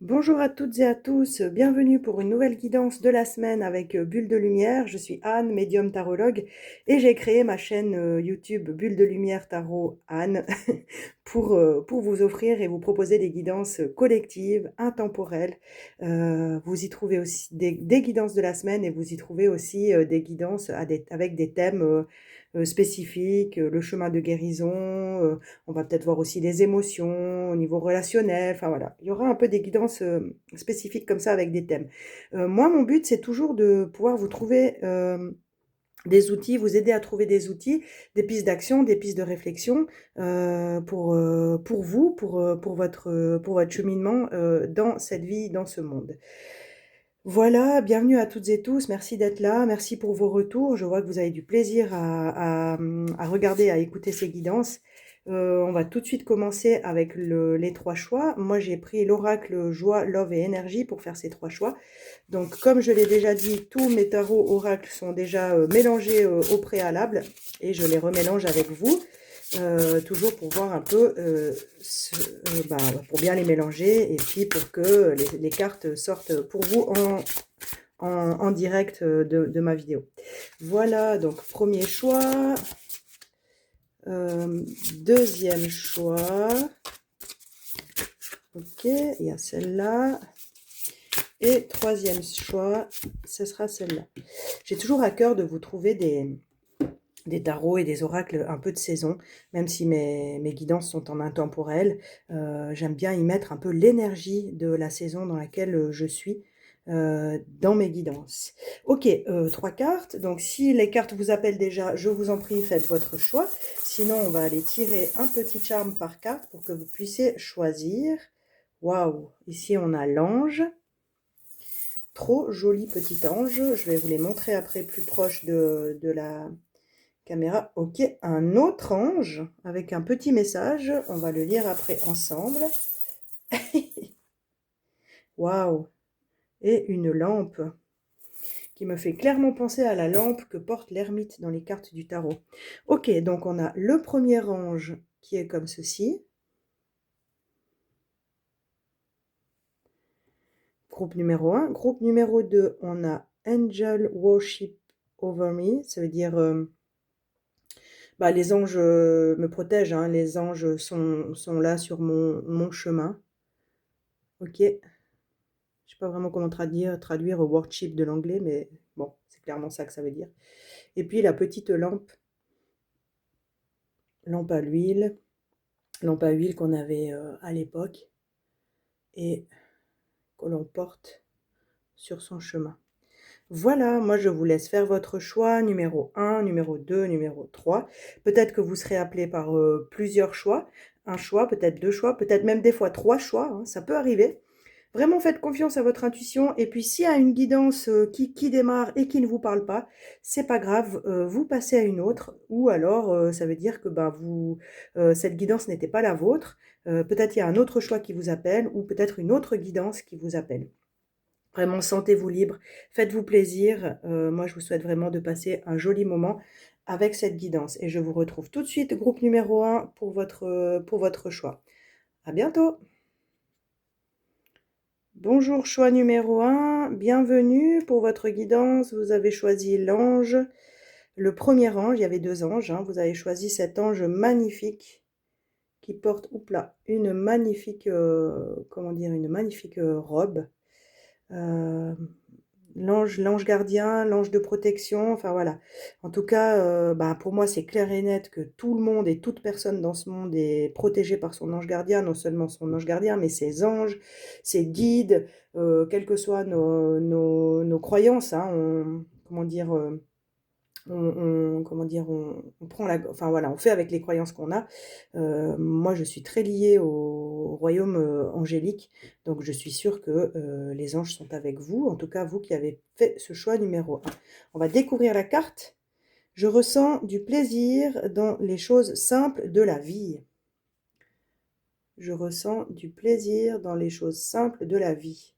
Bonjour à toutes et à tous, bienvenue pour une nouvelle guidance de la semaine avec Bulle de Lumière. Je suis Anne, médium tarologue, et j'ai créé ma chaîne YouTube Bulle de Lumière Tarot Anne pour vous offrir et vous proposer des guidances collectives, intemporelles. Vous y trouvez aussi des guidances de la semaine et vous y trouvez aussi des guidances avec des thèmes spécifiques, le chemin de guérison, on va peut-être voir aussi les émotions au niveau relationnel. Enfin voilà, il y aura un peu des guidances spécifiques comme ça avec des thèmes. Moi, mon but, c'est toujours de pouvoir vous trouver des outils, vous aider à trouver des outils, des pistes d'action, des pistes de réflexion pour vous, pour votre cheminement dans cette vie, dans ce monde. Voilà, bienvenue à toutes et tous, merci d'être là, merci pour vos retours, je vois que vous avez du plaisir à regarder, à écouter ces guidances. On va tout de suite commencer avec les trois choix. Moi j'ai pris l'oracle joie, love et énergie pour faire ces trois choix. Donc comme je l'ai déjà dit, tous mes tarots oracles sont déjà mélangés au préalable et je les remélange avec vous. Toujours pour voir un peu, pour bien les mélanger et puis pour que les cartes sortent pour vous en direct de ma vidéo. Voilà, donc premier choix. Deuxième choix. Ok, il y a celle-là. Et troisième choix, ce sera celle-là. J'ai toujours à cœur de vous trouver des tarots et des oracles un peu de saison, même si mes guidances sont en intemporel. J'aime bien y mettre un peu l'énergie de la saison dans laquelle je suis dans mes guidances. Ok, trois cartes. Donc si les cartes vous appellent déjà, je vous en prie, faites votre choix. Sinon, on va aller tirer un petit charme par carte pour que vous puissiez choisir. Waouh, ici on a l'ange. Trop joli petit ange. Je vais vous les montrer après plus proche de la caméra. Ok, un autre ange avec un petit message. On va le lire après ensemble. Waouh! Et une lampe qui me fait clairement penser à la lampe que porte l'ermite dans les cartes du tarot. Ok, donc on a le premier ange qui est comme ceci. Groupe numéro 1. Groupe numéro 2, on a Angel Worship Over Me. Ça veut dire les anges me protègent, hein, les anges sont là sur mon chemin. Ok, je sais pas vraiment comment traduire worship de l'anglais, mais bon, c'est clairement ça que ça veut dire. Et puis la petite lampe à huile qu'on avait à l'époque et que l'on porte sur son chemin. Voilà, moi je vous laisse faire votre choix, numéro 1, numéro 2, numéro 3. Peut-être que vous serez appelé par plusieurs choix, un choix, peut-être deux choix, peut-être même des fois trois choix, hein, ça peut arriver. Vraiment faites confiance à votre intuition et puis s'il y a une guidance qui démarre et qui ne vous parle pas, c'est pas grave, vous passez à une autre ou alors ça veut dire que cette guidance n'était pas la vôtre. Peut-être il y a un autre choix qui vous appelle ou peut-être une autre guidance qui vous appelle. Vraiment, sentez-vous libre, faites-vous plaisir. Moi, je vous souhaite vraiment de passer un joli moment avec cette guidance. Et je vous retrouve tout de suite, groupe numéro 1, pour votre choix. À bientôt! Bonjour, choix numéro 1, bienvenue pour votre guidance. Vous avez choisi l'ange, le premier ange, il y avait deux anges. Hein, vous avez choisi cet ange magnifique qui porte, une magnifique, une magnifique robe. Euh, l'ange gardien, l'ange de protection, enfin voilà. En tout cas, pour moi, c'est clair et net que tout le monde et toute personne dans ce monde est protégée par son ange gardien, non seulement son ange gardien, mais ses anges, ses guides, quelles que soient nos croyances, hein, on prend enfin voilà, on fait avec les croyances qu'on a. Moi, je suis très liée au royaume angélique, donc je suis sûre que les anges sont avec vous, en tout cas vous qui avez fait ce choix numéro 1. On va découvrir la carte. Je ressens du plaisir dans les choses simples de la vie. Je ressens du plaisir dans les choses simples de la vie.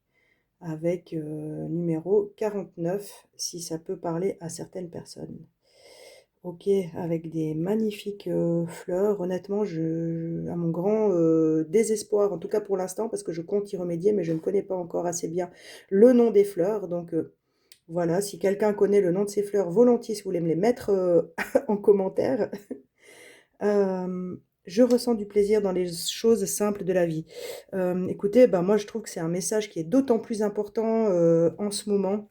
Avec numéro 49, si ça peut parler à certaines personnes. OK, avec des magnifiques, fleurs. Honnêtement, à mon grand, désespoir, en tout cas pour l'instant, parce que je compte y remédier, mais je ne connais pas encore assez bien le nom des fleurs. Donc, voilà, si quelqu'un connaît le nom de ces fleurs, volontiers, si vous voulez me les mettre, en commentaire. Je ressens du plaisir dans les choses simples de la vie. Écoutez, bah, moi je trouve que c'est un message qui est d'autant plus important, en ce moment.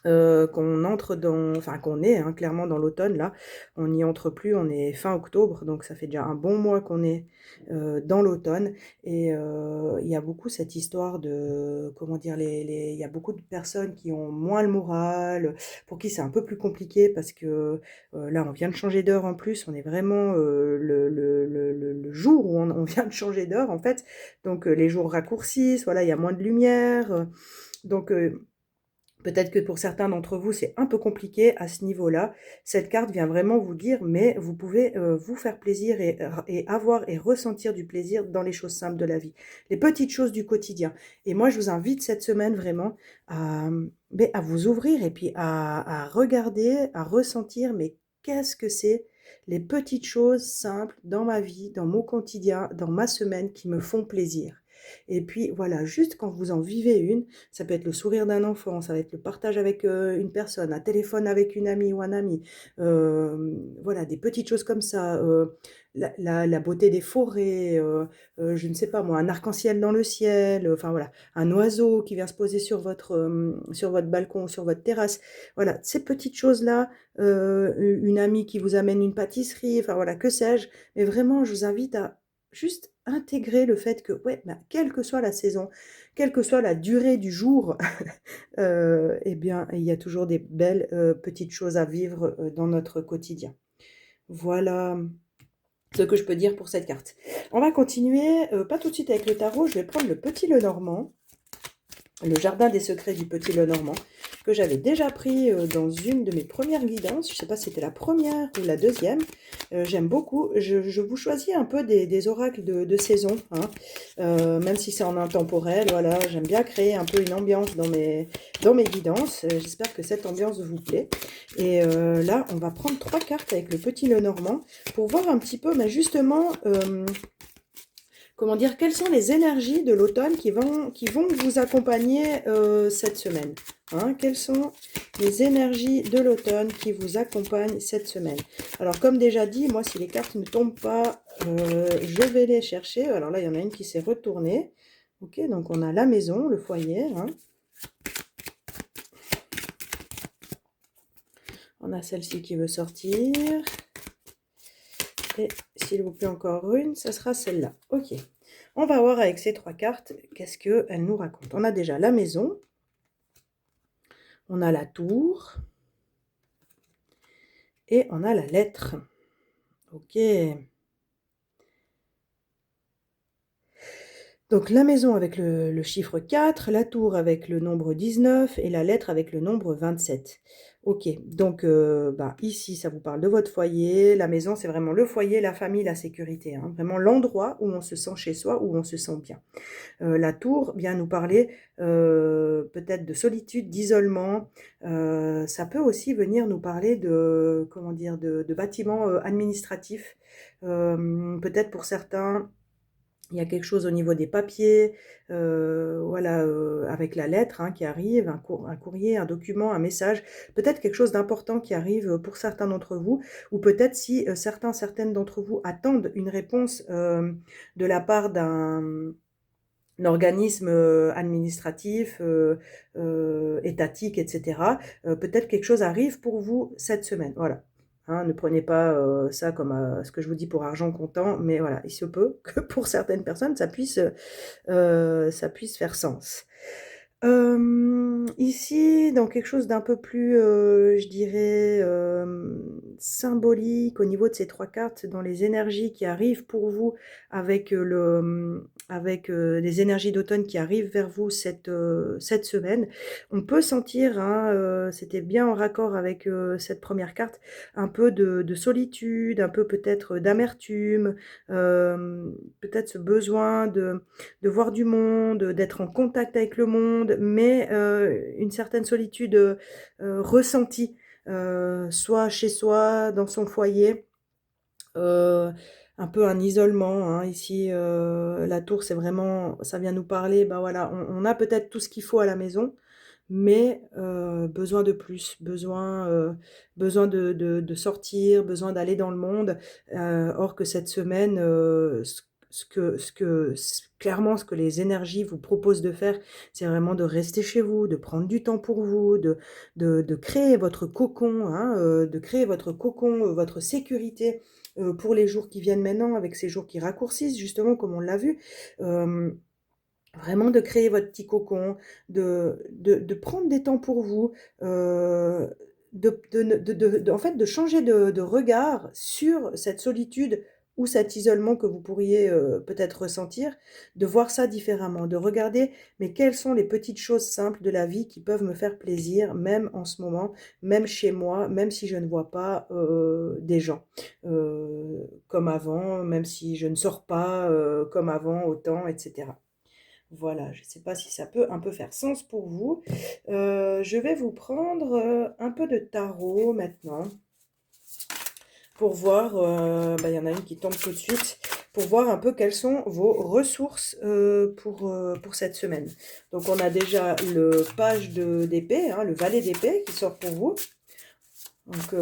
Qu'on entre dans enfin qu'on est, hein, clairement dans l'automne là. On n'y entre plus, on est fin octobre, donc ça fait déjà un bon mois qu'on est, dans l'automne et il y a beaucoup cette histoire de comment dire? Les il y a beaucoup de personnes qui ont moins le moral, pour qui c'est un peu plus compliqué parce que, là on vient de changer d'heure en plus, on est vraiment, le jour où on vient de changer d'heure en fait, donc les jours raccourcissent, voilà, il y a moins de lumière, donc peut-être que pour certains d'entre vous, c'est un peu compliqué à ce niveau-là. Cette carte vient vraiment vous dire, mais vous pouvez vous faire plaisir et avoir et ressentir du plaisir dans les choses simples de la vie, les petites choses du quotidien. Et moi, je vous invite cette semaine vraiment à vous ouvrir et puis à regarder, à ressentir, mais qu'est-ce que c'est les petites choses simples dans ma vie, dans mon quotidien, dans ma semaine qui me font plaisir. Et puis voilà, juste quand vous en vivez une, ça peut être le sourire d'un enfant, ça va être le partage avec, une personne, un téléphone avec une amie ou un ami, voilà, des petites choses comme ça, la beauté des forêts, je ne sais pas moi, un arc-en-ciel dans le ciel, enfin voilà, un oiseau qui vient se poser sur votre balcon, sur votre terrasse. Voilà, ces petites choses-là, une amie qui vous amène une pâtisserie, enfin voilà, que sais-je? Mais vraiment, je vous invite à juste intégrer le fait que, ouais, bah, quelle que soit la saison, quelle que soit la durée du jour, eh bien, il y a toujours des belles, petites choses à vivre, dans notre quotidien. Voilà, ce que je peux dire pour cette carte. On va continuer, pas tout de suite avec le tarot, je vais prendre le Petit Lenormand. Le jardin des secrets du Petit Lenormand, que j'avais déjà pris dans une de mes premières guidances. Je ne sais pas si c'était la première ou la deuxième. J'aime beaucoup. Je vous choisis un peu des oracles de saison, hein. Même si c'est en intemporel. Voilà, j'aime bien créer un peu une ambiance dans mes guidances. J'espère que cette ambiance vous plaît. Et là, on va prendre 3 cartes avec le Petit Lenormand pour voir un petit peu, mais justement, comment dire, quelles sont les énergies de l'automne qui vont vous accompagner cette semaine, hein? Quelles sont les énergies de l'automne qui vous accompagnent cette semaine? Alors, comme déjà dit, moi, si les cartes ne tombent pas, je vais les chercher. Alors là, il y en a une qui s'est retournée. Ok, donc on a la maison, le foyer, hein. On a celle-ci qui veut sortir. Et s'il vous plaît encore une, ça sera celle-là. Ok. On va voir avec ces 3 cartes, qu'est-ce qu'elles nous racontent. On a déjà la maison, on a la tour et on a la lettre. Ok. Donc la maison avec le chiffre 4, la tour avec le nombre 19 et la lettre avec le nombre 27. Ok, donc bah, ici ça vous parle de votre foyer, la maison c'est vraiment le foyer, la famille, la sécurité, hein, vraiment l'endroit où on se sent chez soi, où on se sent bien. La tour vient nous parler peut-être de solitude, d'isolement. Ça peut aussi venir nous parler de, comment dire, de bâtiments administratifs. Peut-être pour certains, il y a quelque chose au niveau des papiers, voilà, avec la lettre hein, qui arrive, un courrier, un document, un message, peut-être quelque chose d'important qui arrive pour certains d'entre vous, ou peut-être si certaines d'entre vous attendent une réponse de la part d'un organisme administratif, étatique, etc. Peut-être quelque chose arrive pour vous cette semaine. Voilà. Hein, ne prenez pas ça comme ce que je vous dis pour argent comptant, mais voilà, il se peut que pour certaines personnes, ça puisse faire sens. Ici, dans quelque chose d'un peu plus, je dirais, symbolique au niveau de ces 3 cartes, dans les énergies qui arrivent pour vous avec, avec, les énergies d'automne qui arrivent vers vous cette semaine. On peut sentir, hein, c'était bien en raccord avec, cette première carte, un peu de solitude, un peu peut-être d'amertume, peut-être ce besoin de voir du monde, d'être en contact avec le monde, mais une certaine solitude ressentie. soit chez soi, dans son foyer, euh, un peu un isolement, hein. Ici, la tour, c'est vraiment, ça vient nous parler, bah voilà, on a peut-être tout ce qu'il faut à la maison, mais besoin de plus, besoin de sortir, besoin d'aller dans le monde. Or que cette semaine, clairement, ce que les énergies vous proposent de faire, c'est vraiment de rester chez vous, de prendre du temps pour vous, de créer votre cocon, hein, de créer votre cocon, votre sécurité pour les jours qui viennent maintenant, avec ces jours qui raccourcissent, justement, comme on l'a vu. Euh, Vraiment de créer votre petit cocon, de prendre des temps pour vous, en fait, de changer de regard sur cette solitude ou cet isolement que vous pourriez peut-être ressentir, de voir ça différemment, de regarder, mais quelles sont les petites choses simples de la vie qui peuvent me faire plaisir, même en ce moment, même chez moi, même si je ne vois pas des gens comme avant, même si je ne sors pas comme avant autant, etc. Voilà, je ne sais pas si ça peut un peu faire sens pour vous. Je vais vous prendre un peu de tarot maintenant pour voir, bah, il y en a une qui tombe tout de suite, pour voir un peu quelles sont vos ressources pour cette semaine. Donc on a déjà le page d'épée, hein, le valet d'épée qui sort pour vous. Donc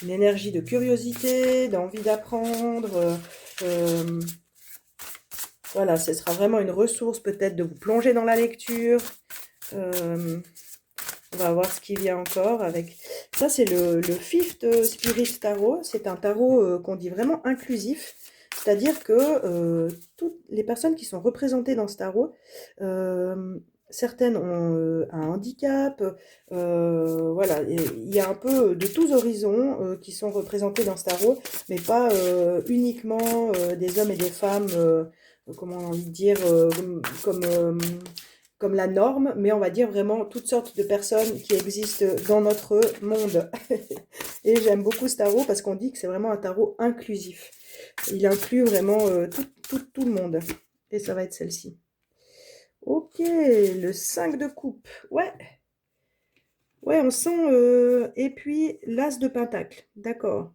une énergie de curiosité, d'envie d'apprendre. Euh, Voilà, ce sera vraiment une ressource peut-être de vous plonger dans la lecture. Euh, on va voir ce qui vient encore avec... Ça, c'est le Fifth Spirit Tarot. C'est un tarot qu'on dit vraiment inclusif. C'est-à-dire que toutes les personnes qui sont représentées dans ce tarot, euh, certaines ont un handicap. Voilà, il y a un peu de tous horizons qui sont représentés dans ce tarot, mais pas uniquement des hommes et des femmes, comment on a envie de dire, comme, comme la norme, mais on va dire vraiment toutes sortes de personnes qui existent dans notre monde. Et j'aime beaucoup ce tarot parce qu'on dit que c'est vraiment un tarot inclusif. Il inclut vraiment tout le monde. Et ça va être celle-ci. Ok, le 5 de coupe. Ouais, ouais, on sent... et puis l'as de pentacle. D'accord.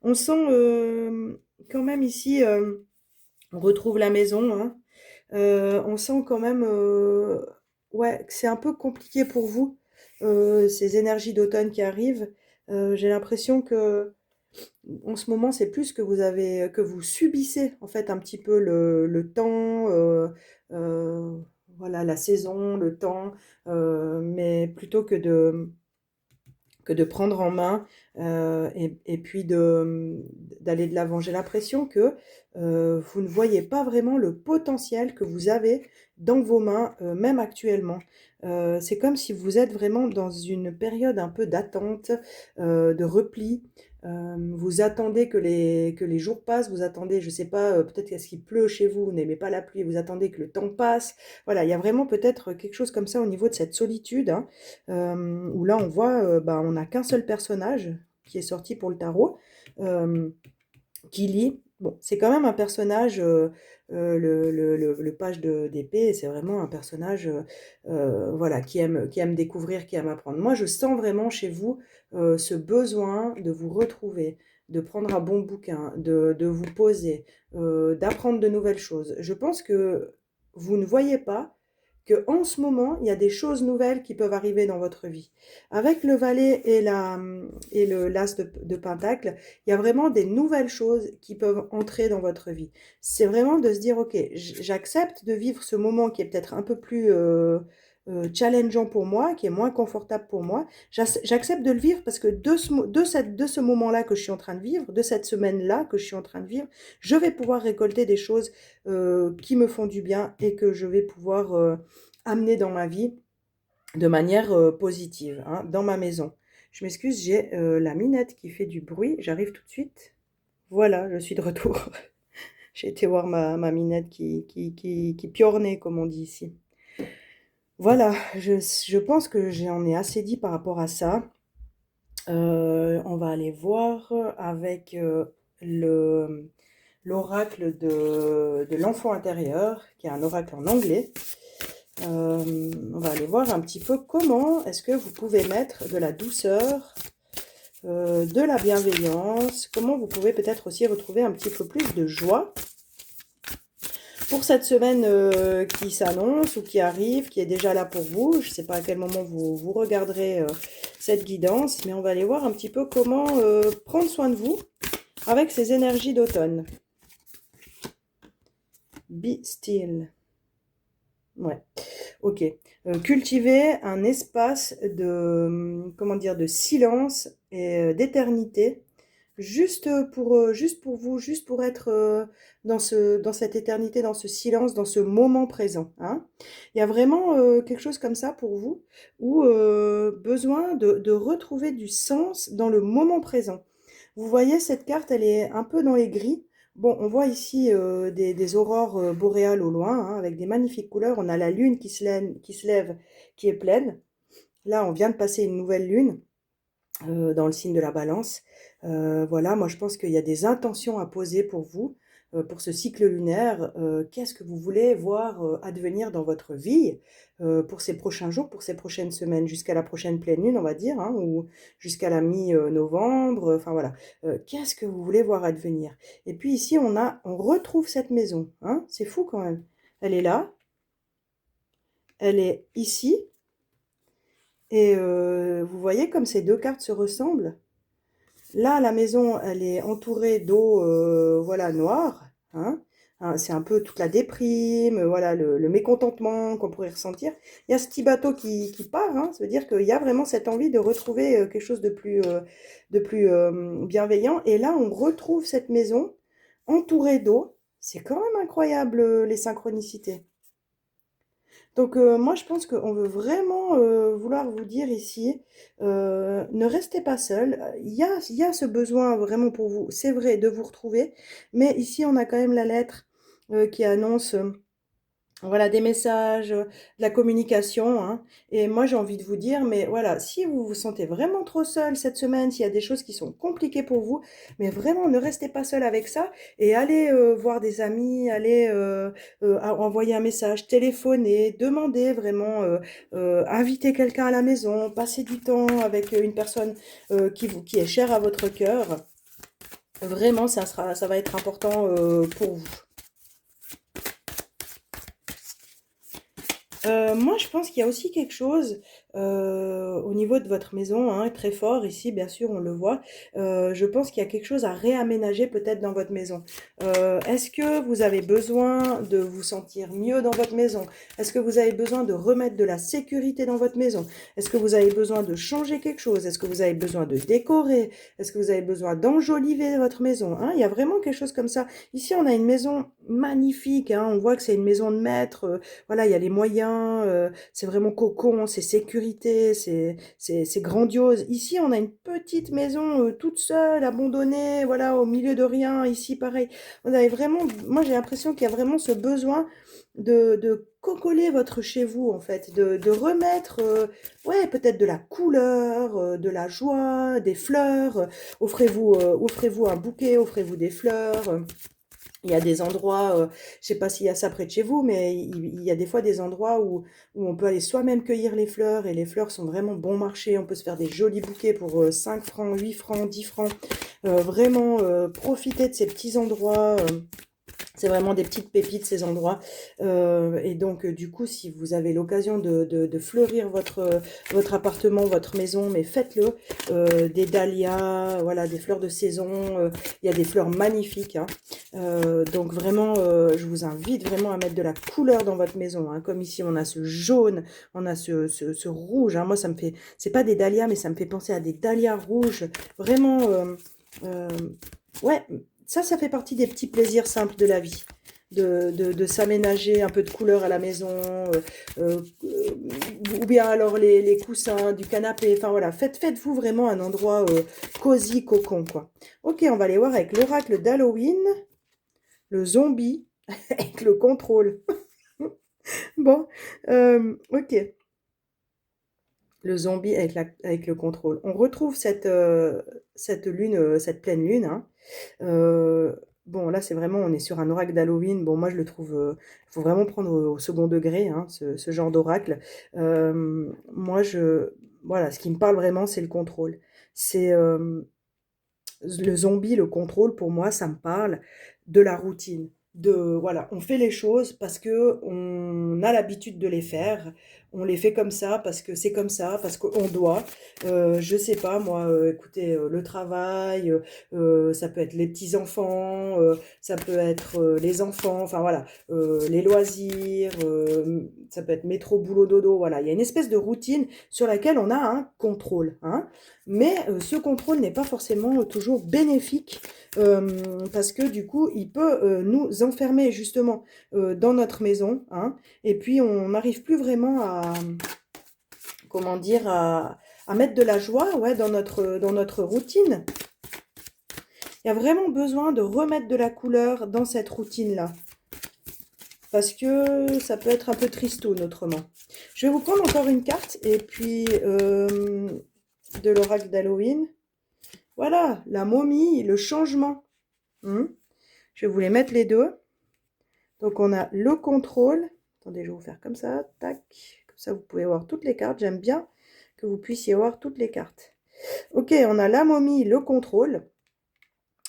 On sent quand même ici, on retrouve la maison, hein. On sent quand même ouais, que c'est un peu compliqué pour vous, ces énergies d'automne qui arrivent. J'ai l'impression que en ce moment, c'est plus que que vous subissez en fait un petit peu le temps, euh, voilà, la saison, le temps, mais plutôt que de prendre en main et puis d'aller de l'avant. J'ai l'impression que vous ne voyez pas vraiment le potentiel que vous avez dans vos mains, même actuellement. C'est comme si vous êtes vraiment dans une période un peu d'attente, de repli. Vous attendez que les jours passent, vous attendez, je sais pas, peut-être qu'est-ce qu'il pleut chez vous, vous n'aimez pas la pluie, vous attendez que le temps passe. Voilà, il y a vraiment peut-être quelque chose comme ça au niveau de cette solitude, hein, où là on voit, bah, on n'a qu'un seul personnage qui est sorti pour le tarot, euh, qui lit. Bon, c'est quand même un personnage, le page d'épée, c'est vraiment un personnage voilà, qui aime découvrir, qui aime apprendre. Moi, je sens vraiment chez vous ce besoin de vous retrouver, de prendre un bon bouquin, de vous poser, d'apprendre de nouvelles choses. Je pense que vous ne voyez pas que en ce moment, il y a des choses nouvelles qui peuvent arriver dans votre vie. Avec le valet et le l'as de pentacle, il y a vraiment des nouvelles choses qui peuvent entrer dans votre vie. C'est vraiment de se dire, ok, j'accepte de vivre ce moment qui est peut-être un peu plus challengeant pour moi, qui est moins confortable pour moi. J'accepte de le vivre parce que de ce moment-là que je suis en train de vivre, de cette semaine-là que je suis en train de vivre, je vais pouvoir récolter des choses qui me font du bien et que je vais pouvoir amener dans ma vie de manière positive, hein, dans ma maison. Je m'excuse, j'ai la minette qui fait du bruit. J'arrive tout de suite. Voilà, je suis de retour. J'ai été voir ma minette qui piornait, comme on dit ici. Voilà, je pense que j'en ai assez dit par rapport à ça. On va aller voir avec l'oracle de l'enfant intérieur, qui est un oracle en anglais. On va aller voir un petit peu comment est-ce que vous pouvez mettre de la douceur, de la bienveillance, comment vous pouvez peut-être aussi retrouver un petit peu plus de joie pour cette semaine qui s'annonce ou qui arrive, qui est déjà là pour vous. Je ne sais pas à quel moment vous regarderez cette guidance, mais on va aller voir un petit peu comment prendre soin de vous avec ces énergies d'automne. Be still. Ouais, ok. Cultiver un espace de, comment dire, de silence et d'éternité, juste pour vous, juste pour être dans cette éternité, dans ce silence, dans ce moment présent, hein. Il y a vraiment quelque chose comme ça pour vous, ou besoin de retrouver du sens dans le moment présent. Vous voyez, cette carte, elle est un peu dans les gris. Bon, on voit ici des aurores boréales au loin, hein, avec des magnifiques couleurs. On a la lune qui se lève, qui est pleine. Là, on vient de passer une nouvelle lune dans le signe de la Balance. Voilà, moi je pense qu'il y a des intentions à poser pour vous, pour ce cycle lunaire. Qu'est-ce que vous voulez voir advenir dans votre vie pour ces prochains jours, pour ces prochaines semaines, jusqu'à la prochaine pleine lune, on va dire, hein, ou jusqu'à la mi-novembre. Enfin voilà, qu'est-ce que vous voulez voir advenir? Et puis ici, on retrouve cette maison, hein, c'est fou quand même. Elle est là, elle est ici, et vous voyez comme ces deux cartes se ressemblent? Là, la maison, elle est entourée d'eau, voilà, noire, hein. Hein, c'est un peu toute la déprime, voilà, le mécontentement qu'on pourrait ressentir. Il y a ce petit bateau qui part, hein, ça veut dire qu'il y a vraiment cette envie de retrouver quelque chose de plus bienveillant. Et là, on retrouve cette maison entourée d'eau. C'est quand même incroyable, les synchronicités. Donc moi je pense qu'on veut vraiment vouloir vous dire ici, ne restez pas seul. Il y a ce besoin vraiment pour vous, c'est vrai, de vous retrouver, mais ici on a quand même la lettre qui annonce voilà, des messages, de la communication, hein. Et moi, j'ai envie de vous dire, mais voilà, si vous vous sentez vraiment trop seul cette semaine, s'il y a des choses qui sont compliquées pour vous, mais vraiment, ne restez pas seul avec ça et allez voir des amis, allez envoyer un message, téléphoner, demander vraiment, inviter quelqu'un à la maison, passer du temps avec une personne qui est chère à votre cœur. Vraiment, ça va être important pour vous. Moi, je pense qu'il y a aussi quelque chose au niveau de votre maison, hein, très fort ici, bien sûr, on le voit. Je pense qu'il y a quelque chose à réaménager peut-être dans votre maison. Est-ce que vous avez besoin de vous sentir mieux dans votre maison? Est-ce que vous avez besoin de remettre de la sécurité dans votre maison? Est-ce que vous avez besoin de changer quelque chose? Est-ce que vous avez besoin de décorer? Est-ce que vous avez besoin d'enjoliver votre maison, hein? Il y a vraiment quelque chose comme ça. Ici, on a une maison magnifique, hein, on voit que c'est une maison de maître. Voilà, il y a les moyens, c'est vraiment cocon, c'est sécurité, c'est grandiose. Ici, on a une petite maison toute seule, abandonnée, voilà, au milieu de rien. Ici, pareil. On avait vraiment, moi, j'ai l'impression qu'il y a vraiment ce besoin de cocoler votre chez vous, en fait, de remettre, ouais, peut-être de la couleur, de la joie, des fleurs. Offrez-vous un bouquet, offrez-vous des fleurs. Il y a des endroits, je sais pas s'il y a ça près de chez vous, mais il y a des fois des endroits où on peut aller soi-même cueillir les fleurs et les fleurs sont vraiment bon marché. On peut se faire des jolis bouquets pour 5 francs, 8 francs, 10 francs. Vraiment, profiter de ces petits endroits. C'est vraiment des petites pépites, ces endroits. Et donc, du coup, si vous avez l'occasion de fleurir votre appartement, votre maison, mais faites-le. Des dahlias, voilà, des fleurs de saison. Il y a des fleurs magnifiques, hein. Donc, vraiment, je vous invite vraiment à mettre de la couleur dans votre maison, hein. Comme ici, on a ce jaune, on a ce rouge, hein. Moi, ça me fait... C'est pas des dahlias, mais ça me fait penser à des dahlias rouges. Vraiment... euh, ouais, ça fait partie des petits plaisirs simples de la vie. De s'aménager un peu de couleur à la maison, ou bien alors les coussins du canapé. Enfin voilà, faites-vous vraiment un endroit cosy, cocon, quoi. Ok, on va aller voir avec l'oracle d'Halloween, le zombie, avec le contrôle. Bon, ok. Le zombie avec le contrôle. On retrouve cette lune, cette pleine lune, hein. bon, là, c'est vraiment, on est sur un oracle d'Halloween. Bon, moi, je le trouve, il faut vraiment prendre au second degré, hein, ce genre d'oracle. Moi, voilà, ce qui me parle vraiment, c'est le contrôle. C'est le zombie, le contrôle, pour moi, ça me parle de la routine. Voilà, on fait les choses parce que on a l'habitude de les faire. On les fait comme ça parce que c'est comme ça, parce qu'on doit. Je sais pas, moi, écoutez, le travail, ça peut être les petits-enfants, ça peut être les enfants, enfin voilà, les loisirs, ça peut être métro, boulot, dodo, voilà. Il y a une espèce de routine sur laquelle on a un contrôle, hein. Mais ce contrôle n'est pas forcément toujours bénéfique parce que du coup, il peut nous enfermer justement dans notre maison, hein, et puis on n'arrive plus vraiment à, comment dire, à mettre de la joie, ouais, dans notre routine. Il y a vraiment besoin de remettre de la couleur dans cette routine-là parce que ça peut être un peu tristoun autrement. Je vais vous prendre encore une carte et puis de l'oracle d'Halloween. Voilà, la momie, le changement. Je vais vous les mettre les deux. Donc on a le contrôle. Attendez, je vais vous faire comme ça. Tac. Comme ça, vous pouvez voir toutes les cartes. J'aime bien que vous puissiez voir toutes les cartes. Ok, on a la momie, le contrôle.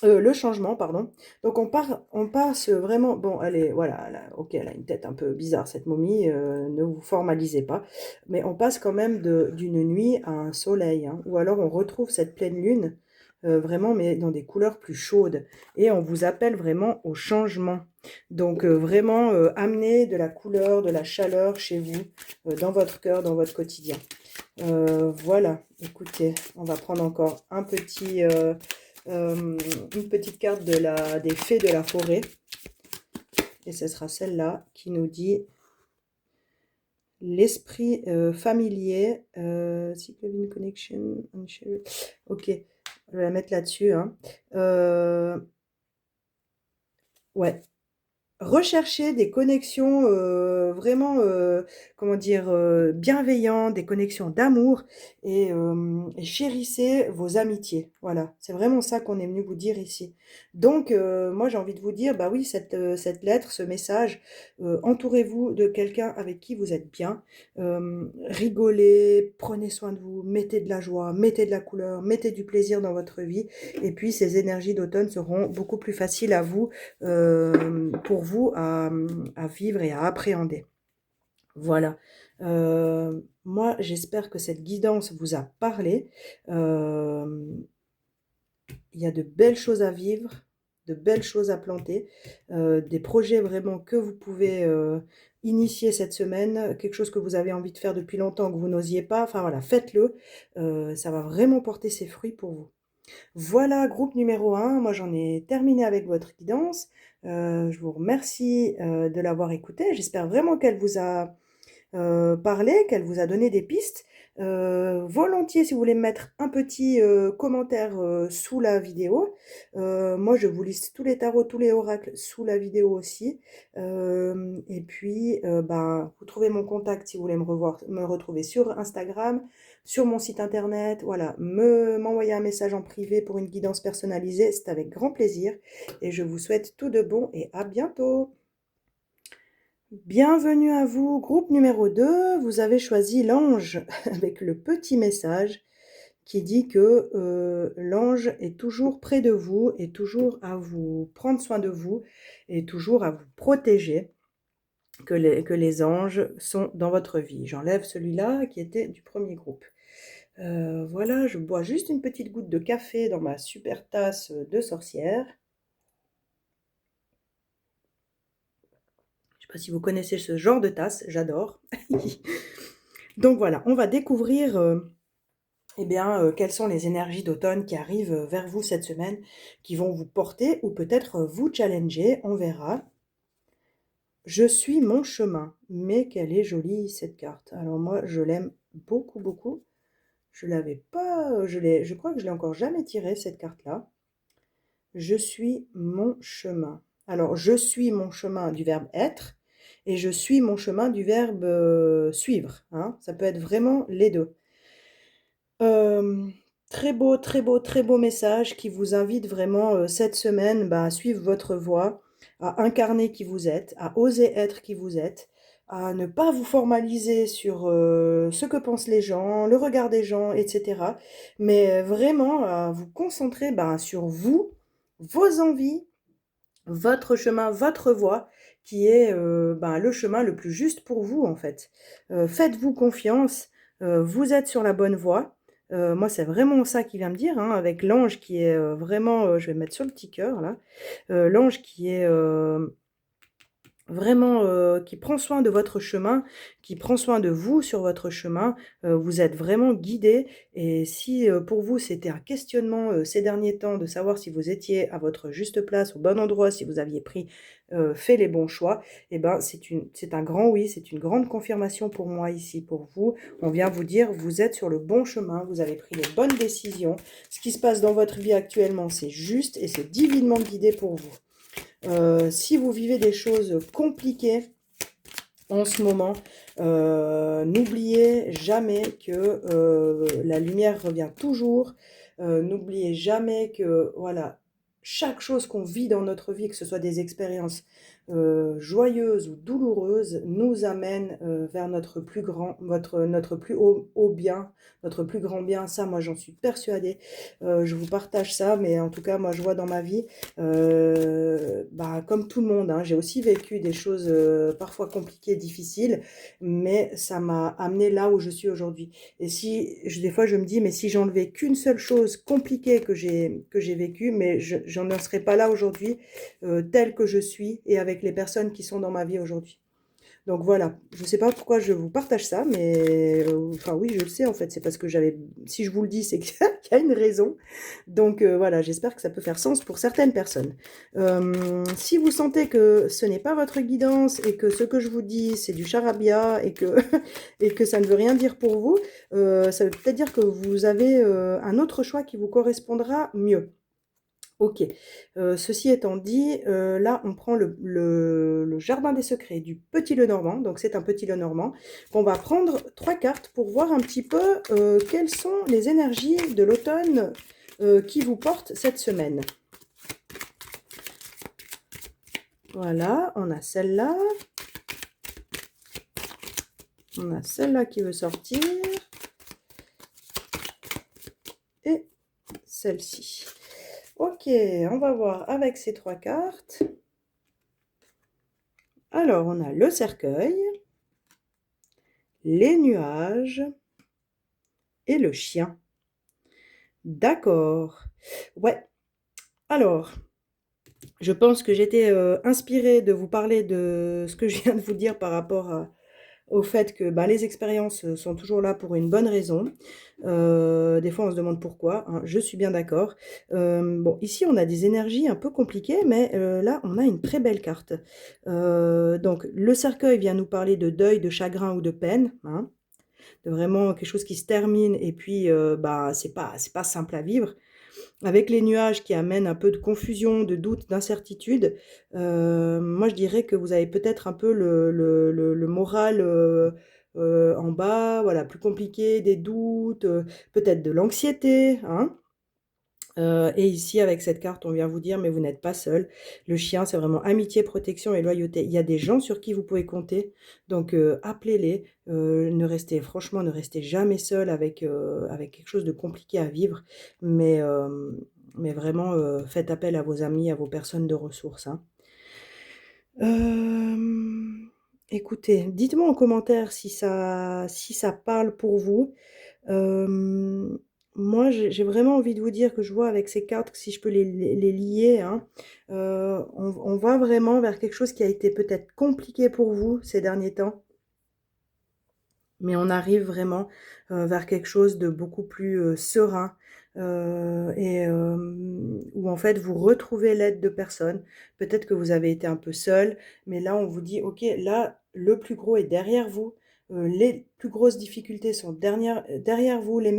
Le changement, pardon. Donc on passe vraiment. Bon, elle est, voilà, ok, elle a une tête un peu bizarre cette momie. Ne vous formalisez pas, mais on passe quand même d'une nuit à un soleil, hein, ou alors on retrouve cette pleine lune, vraiment, mais dans des couleurs plus chaudes. Et on vous appelle vraiment au changement. Donc vraiment amener de la couleur, de la chaleur chez vous, dans votre cœur, dans votre quotidien. Voilà. Écoutez, on va prendre encore un petit. Une petite carte des fées de la forêt. Et ce sera celle-là qui nous dit l'esprit familier. Cyclovine Connection. Ok, je vais la mettre là-dessus. Hein. Ouais, recherchez des connexions vraiment, comment dire, bienveillantes, des connexions d'amour et chérissez vos amitiés. Voilà, c'est vraiment ça qu'on est venu vous dire ici. Donc, moi, j'ai envie de vous dire, bah oui, cette lettre, ce message, entourez-vous de quelqu'un avec qui vous êtes bien. Rigolez, prenez soin de vous, mettez de la joie, mettez de la couleur, mettez du plaisir dans votre vie. Et puis, ces énergies d'automne seront beaucoup plus faciles à vous pour vous à vivre et à appréhender. Voilà. Moi, j'espère que cette guidance vous a parlé. Il y a de belles choses à vivre, de belles choses à planter, des projets vraiment que vous pouvez initier cette semaine, quelque chose que vous avez envie de faire depuis longtemps, que vous n'osiez pas. Enfin voilà, faites-le. Ça va vraiment porter ses fruits pour vous. Voilà, groupe numéro 1, moi j'en ai terminé avec votre guidance. Je vous remercie de l'avoir écoutée. J'espère vraiment qu'elle vous a parlé, qu'elle vous a donné des pistes. Volontiers, si vous voulez mettre un petit commentaire sous la vidéo. Moi, je vous liste tous les tarots, tous les oracles sous la vidéo aussi. Et puis, ben, vous trouvez mon contact si vous voulez me retrouver sur Instagram, sur mon site internet. Voilà, m'envoyer un message en privé pour une guidance personnalisée, c'est avec grand plaisir. Et je vous souhaite tout de bon et à bientôt. Bienvenue à vous, groupe numéro 2. Vous avez choisi l'ange avec le petit message qui dit que l'ange est toujours près de vous et toujours à vous prendre soin de vous et toujours à vous protéger, que les anges sont dans votre vie. J'enlève celui-là qui était du premier groupe. Voilà, je bois juste une petite goutte de café dans ma super tasse de sorcière. Je ne sais pas si vous connaissez ce genre de tasse, j'adore. Donc voilà, on va découvrir eh bien, quelles sont les énergies d'automne qui arrivent vers vous cette semaine, qui vont vous porter ou peut-être vous challenger, on verra. Je suis mon chemin, mais qu'elle est jolie cette carte. Alors moi, je l'aime beaucoup, beaucoup. Je l'avais pas, je crois que je l'ai encore jamais tirée cette carte-là. Je suis mon chemin. Alors, je suis mon chemin du verbe être et je suis mon chemin du verbe suivre. Hein. Ça peut être vraiment les deux. Très beau, très beau, très beau message qui vous invite vraiment cette semaine bah, à suivre votre voie, à incarner qui vous êtes, à oser être qui vous êtes, à ne pas vous formaliser sur ce que pensent les gens, le regard des gens, etc. Mais vraiment à vous concentrer bah, sur vous, vos envies, votre chemin, votre voie, qui est ben, le chemin le plus juste pour vous en fait. Faites-vous confiance, vous êtes sur la bonne voie. Moi, c'est vraiment ça qui vient me dire, hein, avec l'ange qui est vraiment, je vais mettre sur le petit cœur là, l'ange qui est vraiment, qui prend soin de votre chemin, qui prend soin de vous sur votre chemin. Vous êtes vraiment guidés et si, pour vous, c'était un questionnement, ces derniers temps de savoir si vous étiez à votre juste place, au bon endroit, si vous aviez fait les bons choix, et ben, c'est un grand oui, c'est une grande confirmation pour moi ici, pour vous. On vient vous dire: «Vous êtes sur le bon chemin, vous avez pris les bonnes décisions. Ce qui se passe dans votre vie actuellement, c'est juste et c'est divinement guidé pour vous». Si vous vivez des choses compliquées en ce moment, n'oubliez jamais que la lumière revient toujours. N'oubliez jamais que voilà, chaque chose qu'on vit dans notre vie, que ce soit des expériences joyeuses ou douloureuses, nous amène vers notre plus haut bien, notre plus grand bien. Ça, moi, j'en suis persuadée. Je vous partage ça, mais en tout cas, moi, je vois dans ma vie, bah, comme tout le monde, hein, j'ai aussi vécu des choses parfois compliquées, difficiles, mais ça m'a amené là où je suis aujourd'hui. Et des fois, je me dis, mais si j'enlevais qu'une seule chose compliquée que j'ai vécue, mais j'en serais pas là aujourd'hui, telle que je suis et avec les personnes qui sont dans ma vie aujourd'hui. Donc voilà, je ne sais pas pourquoi je vous partage ça, mais enfin oui, je le sais en fait, c'est parce que si je vous le dis, c'est qu'il y a une raison. Donc voilà, j'espère que ça peut faire sens pour certaines personnes. Si vous sentez que ce n'est pas votre guidance et que ce que je vous dis, c'est du charabia et que, et que ça ne veut rien dire pour vous, ça veut peut-être dire que vous avez un autre choix qui vous correspondra mieux. Ok. Ceci étant dit, là, on prend le jardin des secrets du Petit Lenormand. Donc, c'est un Petit Lenormand. On va prendre 3 cartes pour voir un petit peu quelles sont les énergies de l'automne qui vous portent cette semaine. Voilà, on a celle-là. On a celle-là qui veut sortir. Et celle-ci. Ok, on va voir avec ces 3 cartes. Alors, on a le cercueil, les nuages et le chien. D'accord. Ouais. Alors, je pense que j'étais inspirée de vous parler de ce que je viens de vous dire par rapport au fait que bah, les expériences sont toujours là pour une bonne raison. Des fois, on se demande pourquoi, hein, je suis bien d'accord. Bon, ici, on a des énergies un peu compliquées, mais là, on a une très belle carte. Donc, le cercueil vient nous parler de deuil, de chagrin ou de peine, hein, de vraiment quelque chose qui se termine et puis bah, c'est pas simple à vivre. Avec les nuages qui amènent un peu de confusion, de doute, d'incertitude, moi je dirais que vous avez peut-être un peu le moral en bas, voilà, plus compliqué, des doutes, peut-être de l'anxiété, hein. Et ici, avec cette carte, on vient vous dire, mais vous n'êtes pas seul. Le chien, c'est vraiment amitié, protection et loyauté. Il y a des gens sur qui vous pouvez compter, donc appelez-les. Franchement, ne restez jamais seul avec quelque chose de compliqué à vivre, mais vraiment, faites appel à vos amis, à vos personnes de ressources, hein. Écoutez, dites-moi en commentaire si ça parle pour vous. Hem, Moi, j'ai vraiment envie de vous dire que je vois avec ces cartes que si je peux les lier, hein, on va vraiment vers quelque chose qui a été peut-être compliqué pour vous ces derniers temps, mais on arrive vraiment, vers quelque chose de beaucoup plus, serein, où en fait vous retrouvez l'aide de personnes. Peut-être que vous avez été un peu seul, mais là on vous dit: «OK, là, le plus gros est derrière vous, les plus grosses difficultés sont derrière vous, les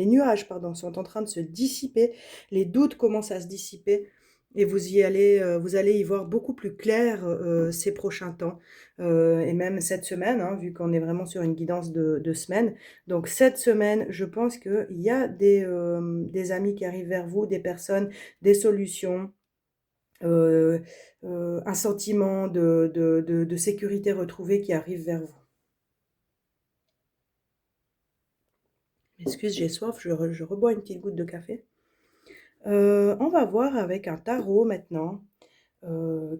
nuages, pardon, sont en train de se dissiper, les doutes commencent à se dissiper». et vous allez y voir beaucoup plus clair ces prochains temps et même cette semaine, hein, vu qu'on est vraiment sur une guidance de semaine. Donc cette semaine, je pense qu'il y a des amis qui arrivent vers vous, des personnes, des solutions, euh, un sentiment de sécurité retrouvée qui arrive vers vous. Excuse, j'ai soif, je rebois une petite goutte de café. On va voir avec un tarot maintenant.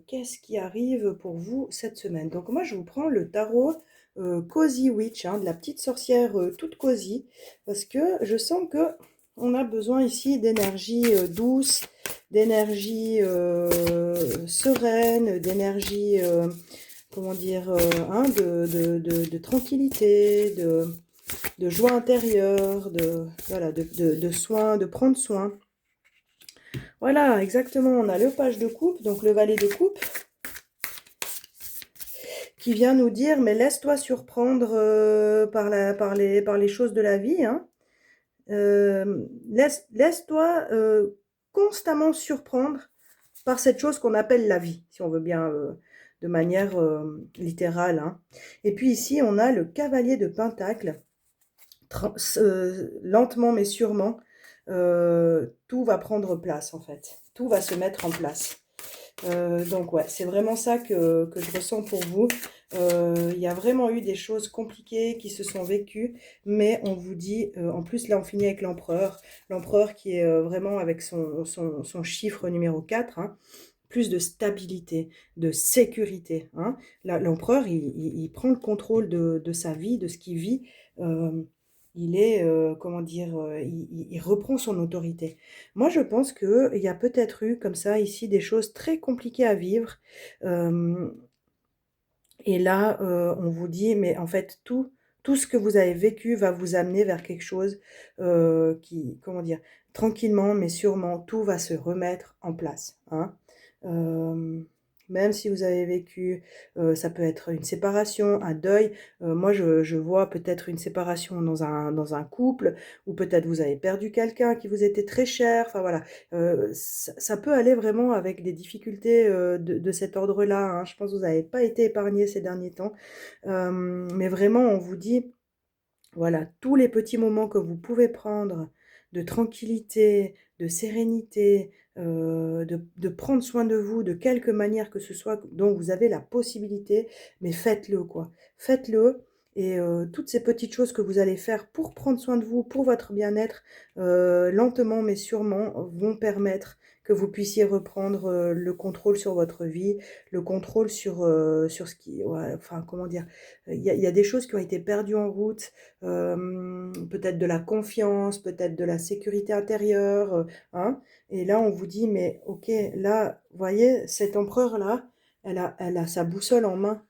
Qu'est-ce qui arrive pour vous cette semaine? Donc moi, je vous prends le tarot Cozy Witch, hein, de la petite sorcière toute cosy, parce que je sens que on a besoin ici d'énergie douce, d'énergie sereine, d'énergie, comment dire, hein, de tranquillité, de joie intérieure, voilà, de soin, de prendre soin. Voilà, exactement. On a le page de coupe, donc le valet de coupe, qui vient nous dire, mais laisse-toi surprendre par les choses de la vie, hein. Laisse-toi constamment surprendre par cette chose qu'on appelle la vie, si on veut bien, de manière littérale, hein. Et puis ici, on a le cavalier de Pentacle, lentement mais sûrement, tout va prendre place en fait. Tout va se mettre en place. Donc ouais, c'est vraiment ça que je ressens pour vous. Il y a vraiment eu des choses compliquées qui se sont vécues, mais on vous dit, en plus là on finit avec l'empereur, l'empereur qui est vraiment avec son chiffre numéro 4, hein, plus de stabilité, de sécurité, hein. L'empereur, il prend le contrôle de sa vie, de ce qu'il vit. euh, il est, comment dire, il reprend son autorité. Moi, je pense qu'il y a peut-être eu, comme ça, ici, des choses très compliquées à vivre. Euh, et là, on vous dit, mais en fait, tout ce que vous avez vécu va vous amener vers quelque chose qui, comment dire, tranquillement, mais sûrement, tout va se remettre en place, hein. Euh, Même si vous avez vécu, ça peut être une séparation, un deuil. Moi, je vois peut-être une séparation dans un couple, ou peut-être vous avez perdu quelqu'un qui vous était très cher. Enfin voilà, ça peut aller vraiment avec des difficultés de cet ordre-là, hein. Je pense que vous n'avez pas été épargné ces derniers temps. Mais vraiment, on vous dit, voilà, tous les petits moments que vous pouvez prendre de tranquillité, de sérénité, de prendre soin de vous de quelque manière que ce soit dont vous avez la possibilité, mais faites-le, quoi. Faites-le. Et toutes ces petites choses que vous allez faire pour prendre soin de vous, pour votre bien-être, lentement mais sûrement, vont permettre que vous puissiez reprendre le contrôle sur votre vie, le contrôle sur ce qui... Ouais, enfin, comment dire? Il y a des choses qui ont été perdues en route, peut-être de la confiance, peut-être de la sécurité intérieure, hein. Et là, on vous dit, mais ok, là, voyez, cet empereur-là, elle a sa boussole en main.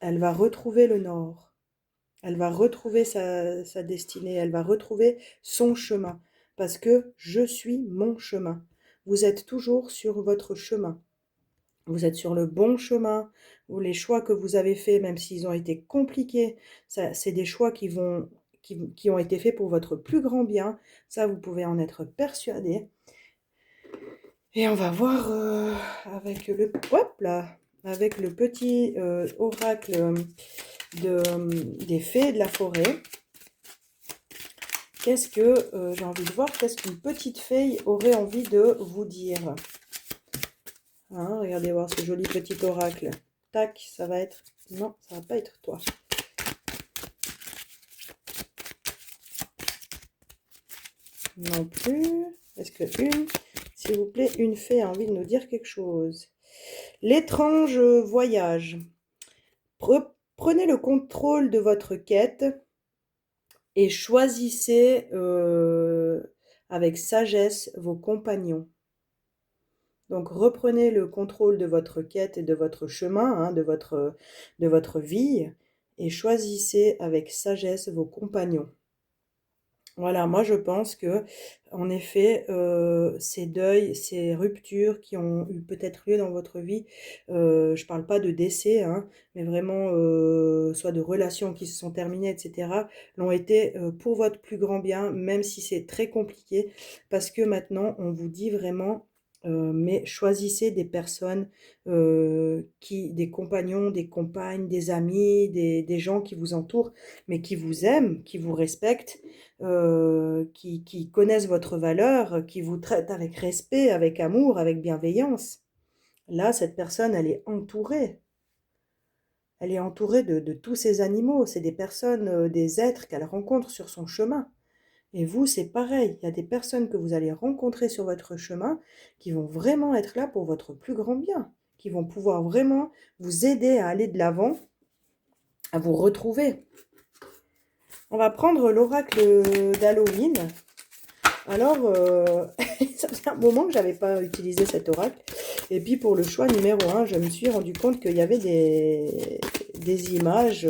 Elle va retrouver le nord. Elle va retrouver sa destinée. Elle va retrouver son chemin. Parce que je suis mon chemin. Vous êtes toujours sur votre chemin. Vous êtes sur le bon chemin, ou les choix que vous avez faits, même s'ils ont été compliqués, ça, c'est des choix qui ont été faits pour votre plus grand bien. Ça, vous pouvez en être persuadé. Et on va voir hop là, avec le petit oracle des fées de la forêt. Qu'est-ce que j'ai envie de voir? Qu'est-ce qu'une petite fée aurait envie de vous dire? Hein, regardez voir ce joli petit oracle. Tac, ça va être... Non, ça va pas être toi. Non plus. Est-ce que s'il vous plaît, une fée a envie de nous dire quelque chose? L'étrange voyage. Prenez le contrôle de votre quête et choisissez avec sagesse vos compagnons. Donc reprenez le contrôle de votre quête et de votre chemin, hein, de votre vie, et choisissez avec sagesse vos compagnons. Voilà, moi je pense que, en effet, ces deuils, ces ruptures qui ont eu peut-être lieu dans votre vie, je parle pas de décès, hein, mais vraiment, soit de relations qui se sont terminées, et cetera, l'ont été pour votre plus grand bien, même si c'est très compliqué, parce que maintenant on vous dit vraiment mais choisissez des personnes, des compagnons, des compagnes, des amis, des gens qui vous entourent, mais qui vous aiment, qui vous respectent, qui connaissent votre valeur, qui vous traitent avec respect, avec amour, avec bienveillance. Là, cette personne, elle est entourée. Elle est entourée de tous ces animaux. C'est des personnes, des êtres qu'elle rencontre sur son chemin. Et vous, c'est pareil. Il y a des personnes que vous allez rencontrer sur votre chemin qui vont vraiment être là pour votre plus grand bien, qui vont pouvoir vraiment vous aider à aller de l'avant, à vous retrouver. On va prendre l'oracle d'Halloween. Alors, ça faisait un moment que je n'avais pas utilisé cet oracle. Et puis pour le choix numéro 1, je me suis rendu compte qu'il y avait des images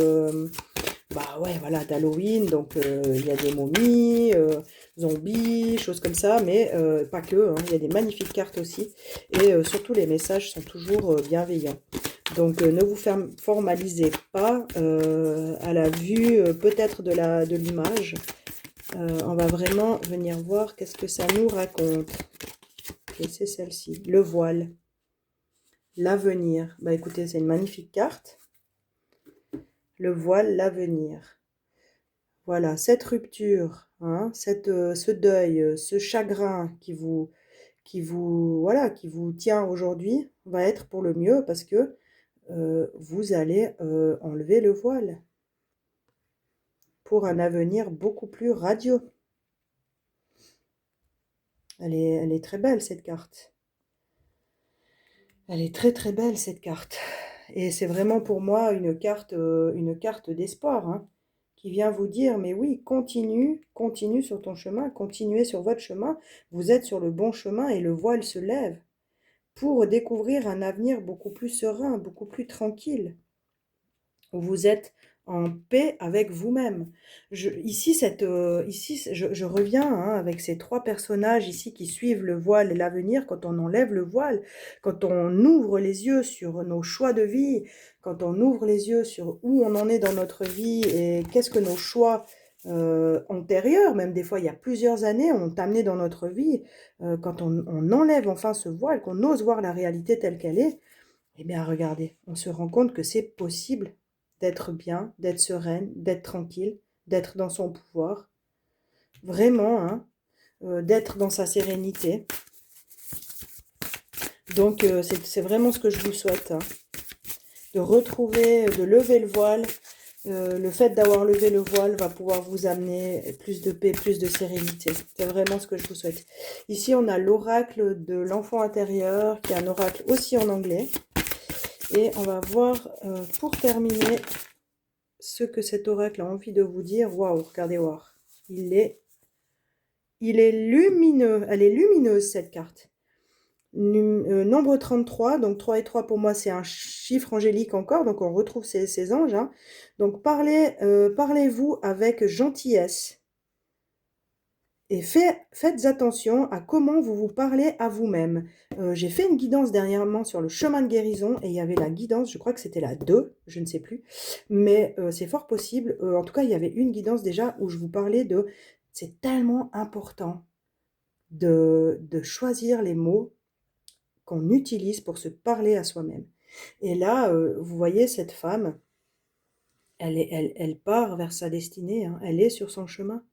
bah ouais, voilà, d'Halloween, donc il y a des momies, zombies, choses comme ça, mais pas que, hein, il y a des magnifiques cartes aussi, et surtout les messages sont toujours bienveillants. Donc ne vous formalisez pas à la vue peut-être de l'image. On va vraiment venir voir qu'est-ce que ça nous raconte. Ok, c'est celle-ci, le voile, l'avenir. Bah écoutez, c'est une magnifique carte. Le voile, l'avenir. Voilà, cette rupture, hein, ce deuil, ce chagrin voilà, qui vous tient aujourd'hui va être pour le mieux parce que vous allez enlever le voile pour un avenir beaucoup plus radieux. Elle est très belle cette carte. Elle est très très belle cette carte. Et c'est vraiment pour moi une carte d'espoir, hein, qui vient vous dire, mais oui, continue sur ton chemin, continuez sur votre chemin, vous êtes sur le bon chemin et le voile se lève pour découvrir un avenir beaucoup plus serein, beaucoup plus tranquille, où vous êtes en paix avec vous-même. Ici, je reviens hein, avec ces trois personnages ici qui suivent le voile et l'avenir. Quand on enlève le voile, quand on ouvre les yeux sur nos choix de vie, quand on ouvre les yeux sur où on en est dans notre vie et qu'est-ce que nos choix antérieurs, même des fois il y a plusieurs années, ont amené dans notre vie, quand on enlève enfin ce voile, qu'on ose voir la réalité telle qu'elle est, eh bien, regardez, on se rend compte que c'est possible d'être bien, d'être sereine, d'être tranquille, d'être dans son pouvoir. Vraiment, hein, d'être dans sa sérénité. Donc, c'est vraiment ce que je vous souhaite. Hein, de retrouver, de lever le voile. Le fait d'avoir levé le voile va pouvoir vous amener plus de paix, plus de sérénité. C'est vraiment ce que je vous souhaite. Ici, on a l'oracle de l'enfant intérieur, qui est un oracle aussi en anglais. Et on va voir, pour terminer, ce que cet oracle a envie de vous dire. Waouh, regardez voir. Il est lumineux. Elle est lumineuse, cette carte. Nombre 33, donc 3 et 3 pour moi, c'est un chiffre angélique encore. Donc on retrouve ces anges. Hein. Donc parlez-vous avec gentillesse. Et faites attention à comment vous vous parlez à vous-même. J'ai fait une guidance dernièrement sur le chemin de guérison et il y avait la guidance, je crois que c'était la 2, je ne sais plus, mais c'est fort possible. En tout cas, il y avait une guidance déjà où je vous parlais de c'est tellement important de choisir les mots qu'on utilise pour se parler à soi-même. Et là, vous voyez cette femme, elle part vers sa destinée, hein, elle est sur son chemin.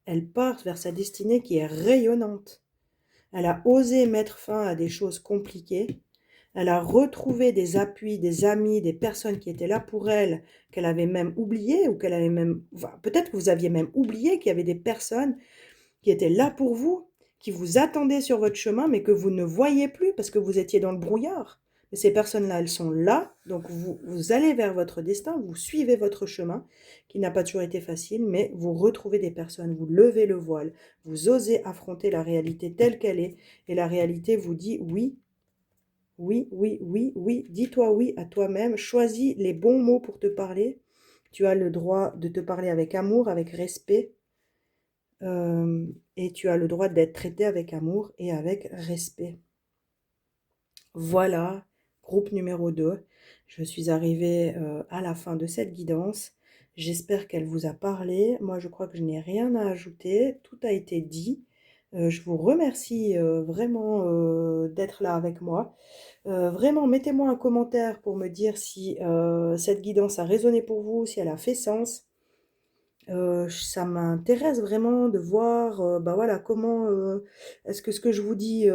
Elle part vers sa destinée qui est rayonnante. Elle a osé mettre fin à des choses compliquées. Elle a retrouvé des appuis, des amis, des personnes qui étaient là pour elle, qu'elle avait même oubliées, ou qu'elle avait même... Enfin, peut-être que vous aviez même oublié qu'il y avait des personnes qui étaient là pour vous, qui vous attendaient sur votre chemin, mais que vous ne voyez plus parce que vous étiez dans le brouillard. Mais ces personnes-là, elles sont là, donc vous allez vers votre destin, vous suivez votre chemin, qui n'a pas toujours été facile, mais vous retrouvez des personnes, vous levez le voile, vous osez affronter la réalité telle qu'elle est, et la réalité vous dit oui, oui, oui, oui, oui, dis-toi oui à toi-même, choisis les bons mots pour te parler, tu as le droit de te parler avec amour, avec respect, et tu as le droit d'être traité avec amour et avec respect. Voilà, groupe numéro 2. Je suis arrivée à la fin de cette guidance. J'espère qu'elle vous a parlé. Moi, je crois que je n'ai rien à ajouter. Tout a été dit. Je vous remercie vraiment d'être là avec moi. Vraiment, mettez-moi un commentaire pour me dire si cette guidance a résonné pour vous, si elle a fait sens. Ça m'intéresse vraiment de voir, bah, voilà, comment, est-ce que ce que je vous dis,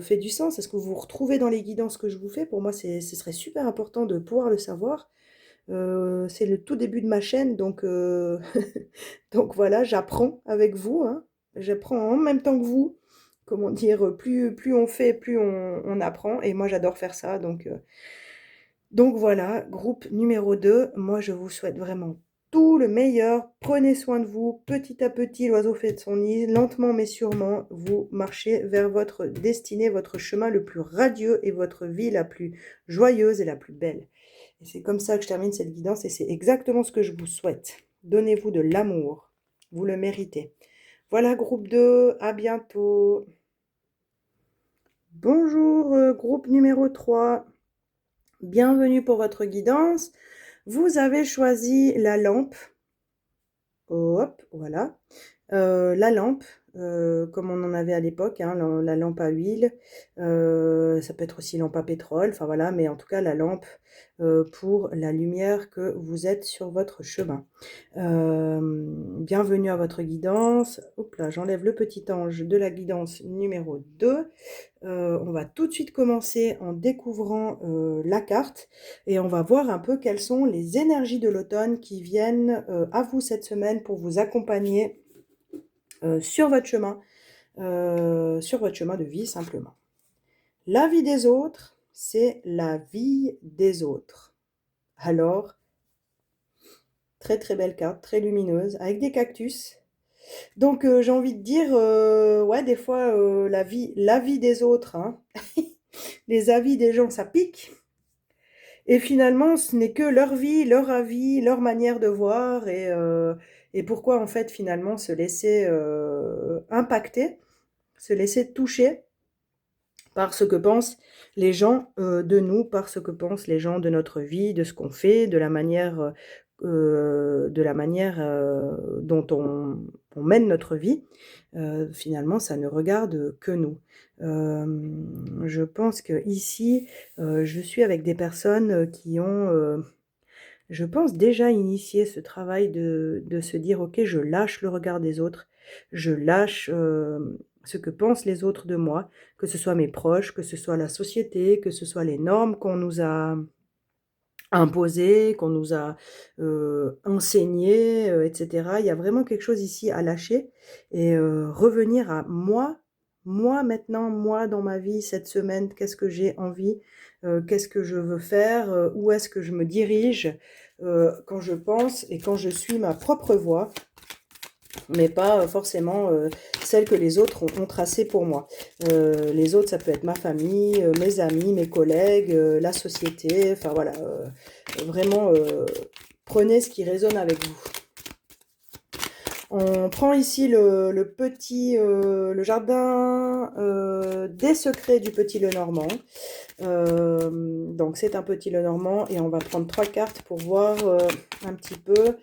fait du sens? Est-ce que vous vous retrouvez dans les guidances que je vous fais? Pour moi, ce serait super important de pouvoir le savoir. C'est le tout début de ma chaîne, donc donc voilà, j'apprends avec vous, hein. J'apprends en même temps que vous. Comment dire? Plus on fait, plus on apprend et moi j'adore faire ça, donc voilà, groupe numéro 2. Moi je vous souhaite vraiment tout le meilleur. Prenez soin de vous. Petit à petit, l'oiseau fait de son nid. Lentement mais sûrement, vous marchez vers votre destinée, votre chemin le plus radieux et votre vie la plus joyeuse et la plus belle. Et c'est comme ça que je termine cette guidance et c'est exactement ce que je vous souhaite. Donnez-vous de l'amour. Vous le méritez. Voilà, groupe 2. À bientôt. Bonjour, groupe numéro 3. Bienvenue pour votre guidance. Vous avez choisi la lampe. Hop, voilà. La lampe, comme on en avait à l'époque, hein, la lampe à huile. Ça peut être aussi lampe à pétrole, enfin voilà, mais en tout cas la lampe pour la lumière que vous êtes sur votre chemin. Bienvenue à votre guidance. Hop là, j'enlève le petit ange de la guidance numéro 2. On va tout de suite commencer en découvrant la carte et on va voir un peu quelles sont les énergies de l'automne qui viennent à vous cette semaine pour vous accompagner sur votre chemin de vie simplement. La vie des autres, c'est la vie des autres. Alors, très très belle carte, très lumineuse, avec des cactus. Donc j'ai envie de dire, ouais, des fois, la vie des autres, hein. Les avis des gens, ça pique. Et finalement, ce n'est que leur vie, leur avis, leur manière de voir et pourquoi en fait finalement se laisser impacter, se laisser toucher par ce que pensent les gens de nous, par ce que pensent les gens de notre vie, de ce qu'on fait, de la manière dont on mène notre vie. Finalement, ça ne regarde que nous. Je pense que ici, je suis avec des personnes qui ont, je pense, déjà initié ce travail de se dire, ok, je lâche le regard des autres, je lâche ce que pensent les autres de moi, que ce soit mes proches, que ce soit la société, que ce soit les normes qu'on nous a imposées, qu'on nous a enseignées, etc. Il y a vraiment quelque chose ici à lâcher et revenir à moi maintenant, moi dans ma vie cette semaine, qu'est-ce que j'ai envie, qu'est-ce que je veux faire, où est-ce que je me dirige quand je pense et quand je suis ma propre voie, mais pas forcément celle que les autres ont tracée pour moi. Les autres, ça peut être ma famille, mes amis, mes collègues, la société, enfin voilà, vraiment prenez ce qui résonne avec vous. On prend ici le jardin des secrets du Petit Lenormand. Donc c'est un Petit Lenormand et on va prendre 3 cartes pour voir un petit peu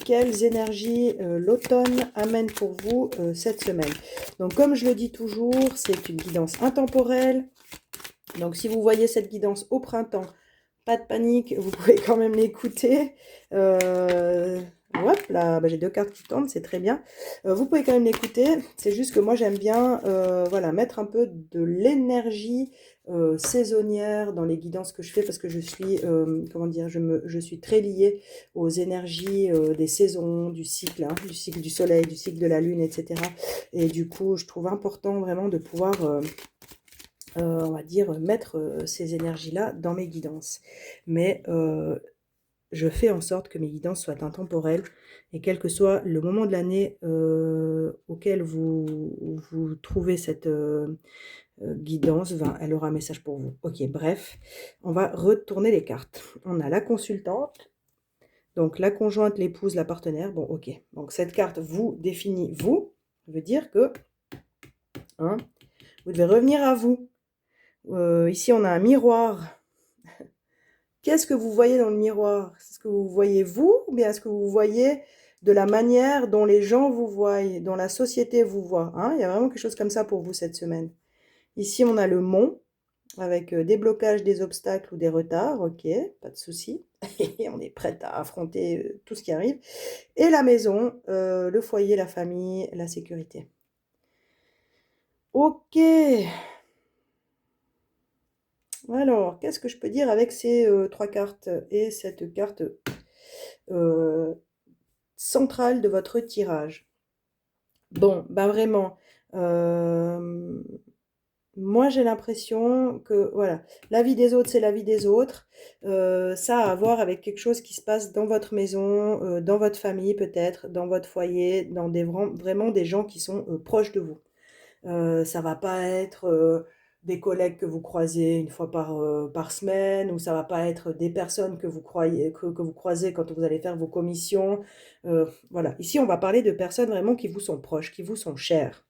quelles énergies l'automne amène pour vous cette semaine. Donc comme je le dis toujours, c'est une guidance intemporelle. Donc si vous voyez cette guidance au printemps, pas de panique, vous pouvez quand même l'écouter. Hop là, bah, j'ai 2 cartes qui tombent, c'est très bien. Vous pouvez quand même l'écouter. C'est juste que moi j'aime bien voilà, mettre un peu de l'énergie saisonnière dans les guidances que je fais parce que je suis, comment dire, je suis très liée aux énergies des saisons, du cycle, hein, du cycle du soleil, du cycle de la lune, etc. Et du coup, je trouve important vraiment de pouvoir on va dire, mettre ces énergies-là dans mes guidances. Mais je fais en sorte que mes guidances soient intemporelles et quel que soit le moment de l'année auquel vous trouvez cette guidance, elle aura un message pour vous. Ok, bref, on va retourner les cartes. On a la consultante, donc la conjointe, l'épouse, la partenaire. Bon, ok. Donc cette carte vous définit vous, ça veut dire que hein, vous devez revenir à vous. Ici, on a un miroir. Qu'est-ce que vous voyez dans le miroir? Est-ce que vous voyez vous ou bien est-ce que vous voyez de la manière dont les gens vous voient, dont la société vous voit. Hein. Il y a vraiment quelque chose comme ça pour vous cette semaine. Ici, on a le mont avec des blocages, des obstacles ou des retards. Ok, pas de souci. Et on est prête à affronter tout ce qui arrive. Et la maison, le foyer, la famille, la sécurité. Ok. Alors, qu'est-ce que je peux dire avec ces trois cartes et cette carte euh, centrale de votre tirage? Bon, bah vraiment, euh, moi j'ai l'impression que, voilà, la vie des autres, c'est la vie des autres. Ça a à voir avec quelque chose qui se passe dans votre maison, dans votre famille peut-être, dans votre foyer, dans vraiment des gens qui sont proches de vous. Ça va pas être des collègues que vous croisez une fois par semaine, ou ça va pas être des personnes que vous croisez quand vous allez faire vos commissions. Voilà. Ici, on va parler de personnes vraiment qui vous sont proches, qui vous sont chères.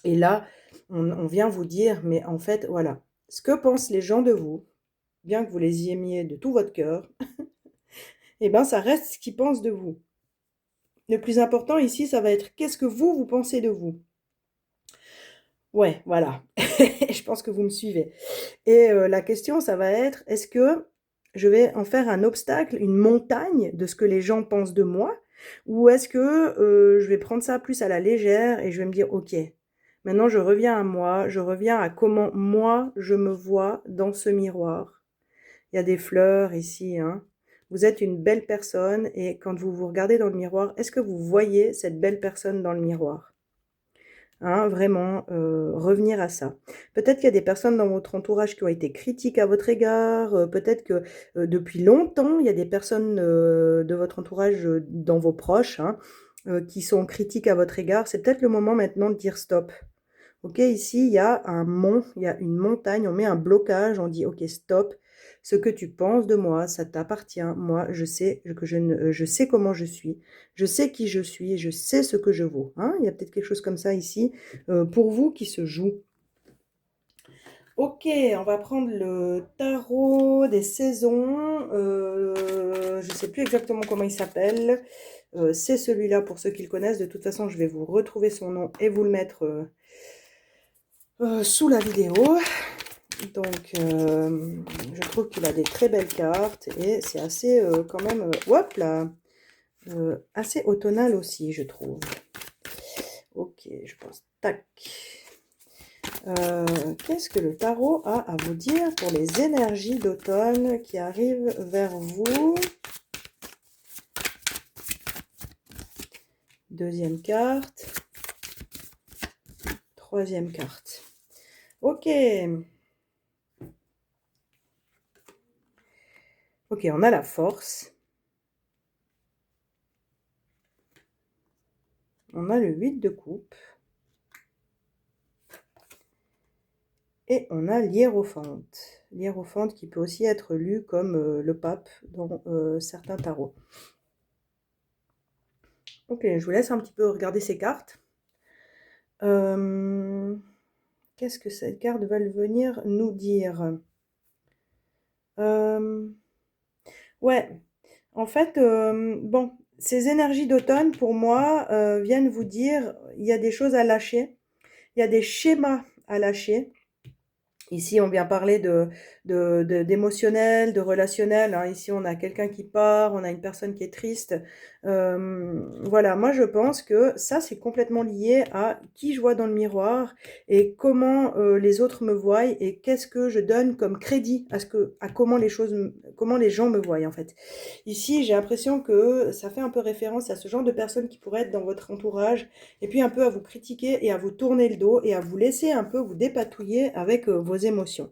Et là, on vient vous dire, mais en fait, voilà, ce que pensent les gens de vous, bien que vous les aimiez de tout votre cœur, eh ben, ça reste ce qu'ils pensent de vous. Le plus important ici, ça va être qu'est-ce que vous pensez de vous. Ouais, voilà. Je pense que vous me suivez. Et la question, ça va être, est-ce que je vais en faire un obstacle, une montagne de ce que les gens pensent de moi? Ou est-ce que je vais prendre ça plus à la légère et je vais me dire, ok, maintenant je reviens à moi, je reviens à comment moi je me vois dans ce miroir. Il y a des fleurs ici, hein. Vous êtes une belle personne et quand vous vous regardez dans le miroir, est-ce que vous voyez cette belle personne dans le miroir? Hein, vraiment, revenir à ça. Peut-être qu'il y a des personnes dans votre entourage qui ont été critiques à votre égard, peut-être que, depuis longtemps, il y a des personnes, de votre entourage, dans vos proches, hein, qui sont critiques à votre égard. C'est peut-être le moment maintenant de dire: «Stop». OK, ici, il y a un mont, il y a une montagne, on met un blocage, on dit: «OK, stop, ce que tu penses de moi, ça t'appartient. Moi, je sais que je sais comment je sais qui je suis, je sais ce que je vaux». Hein? Il y a peut-être quelque chose comme ça ici, pour vous qui se joue. OK, on va prendre le tarot des saisons, je ne sais plus exactement comment il s'appelle, c'est celui-là pour ceux qui le connaissent. De toute façon, je vais vous retrouver son nom et vous le mettre, sous la vidéo. Donc, je trouve qu'il a des très belles cartes et c'est assez quand même, hop là, assez automnal aussi, je trouve. Ok, je pense. Tac. Qu'est-ce que le tarot a à vous dire pour les énergies d'automne qui arrivent vers vous? Deuxième carte. Troisième carte. Ok. Ok, on a la force. On a le 8 de coupe. Et on a l'hiérophante. L'hiérophante qui peut aussi être lu comme le pape dans certains tarots. Ok, je vous laisse un petit peu regarder ces cartes. Qu'est-ce que ces cartes veulent venir nous dire? Ouais, en fait, bon, ces énergies d'automne, pour moi, viennent vous dire, il y a des choses à lâcher, il y a des schémas à lâcher. Ici, on vient parler d'émotionnel, de relationnel. Hein. Ici, on a quelqu'un qui part, on a une personne qui est triste. Voilà, moi, je pense que ça, c'est complètement lié à qui je vois dans le miroir et comment les autres me voient et qu'est-ce que je donne comme crédit à comment comment les gens me voient, en fait. Ici, j'ai l'impression que ça fait un peu référence à ce genre de personnes qui pourraient être dans votre entourage et puis un peu à vous critiquer et à vous tourner le dos et à vous laisser un peu vous dépatouiller avec vos émotions.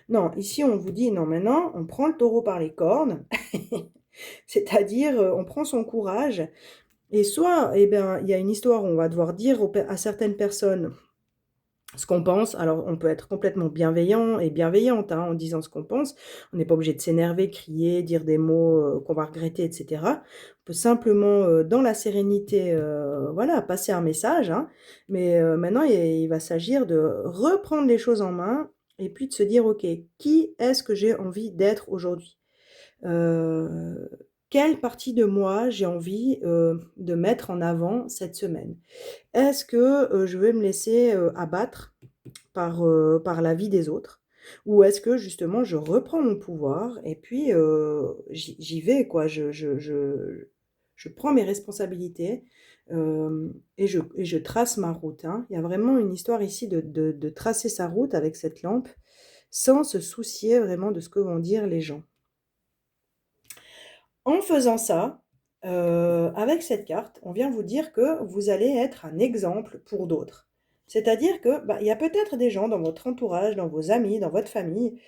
Non, ici on vous dit non, maintenant on prend le taureau par les cornes, c'est-à-dire on prend son courage et soit eh ben, il y a une histoire où on va devoir dire à certaines personnes ce qu'on pense. Alors, on peut être complètement bienveillant et bienveillante hein, en disant ce qu'on pense. On n'est pas obligé de s'énerver, crier, dire des mots qu'on va regretter, etc. On peut simplement, dans la sérénité, voilà, passer un message. Hein. Mais maintenant, il va s'agir de reprendre les choses en main et puis de se dire, OK, qui est-ce que j'ai envie d'être aujourd'hui? Euh, quelle partie de moi j'ai envie de mettre en avant cette semaine? Est-ce que je vais me laisser abattre par la vie des autres? Ou est-ce que justement je reprends mon pouvoir et puis j'y vais quoi, je prends mes responsabilités et je trace ma route, hein. Il y a vraiment une histoire ici de tracer sa route avec cette lampe sans se soucier vraiment de ce que vont dire les gens. En faisant ça, avec cette carte, on vient vous dire que vous allez être un exemple pour d'autres. C'est-à-dire que, bah, il y a peut-être des gens dans votre entourage, dans vos amis, dans votre famille,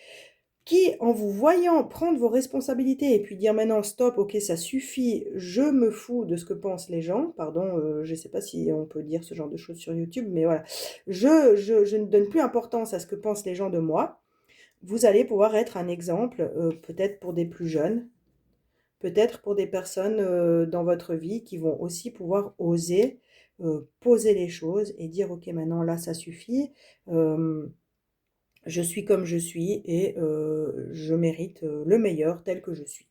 qui, en vous voyant prendre vos responsabilités et puis dire maintenant stop, ok, ça suffit, je me fous de ce que pensent les gens, pardon, je ne sais pas si on peut dire ce genre de choses sur YouTube, mais voilà, je ne donne plus importance à ce que pensent les gens de moi. Vous allez pouvoir être un exemple, peut-être pour des plus jeunes, peut-être pour des personnes dans votre vie qui vont aussi pouvoir oser poser les choses et dire ok maintenant là ça suffit, je suis comme je suis et je mérite le meilleur tel que je suis.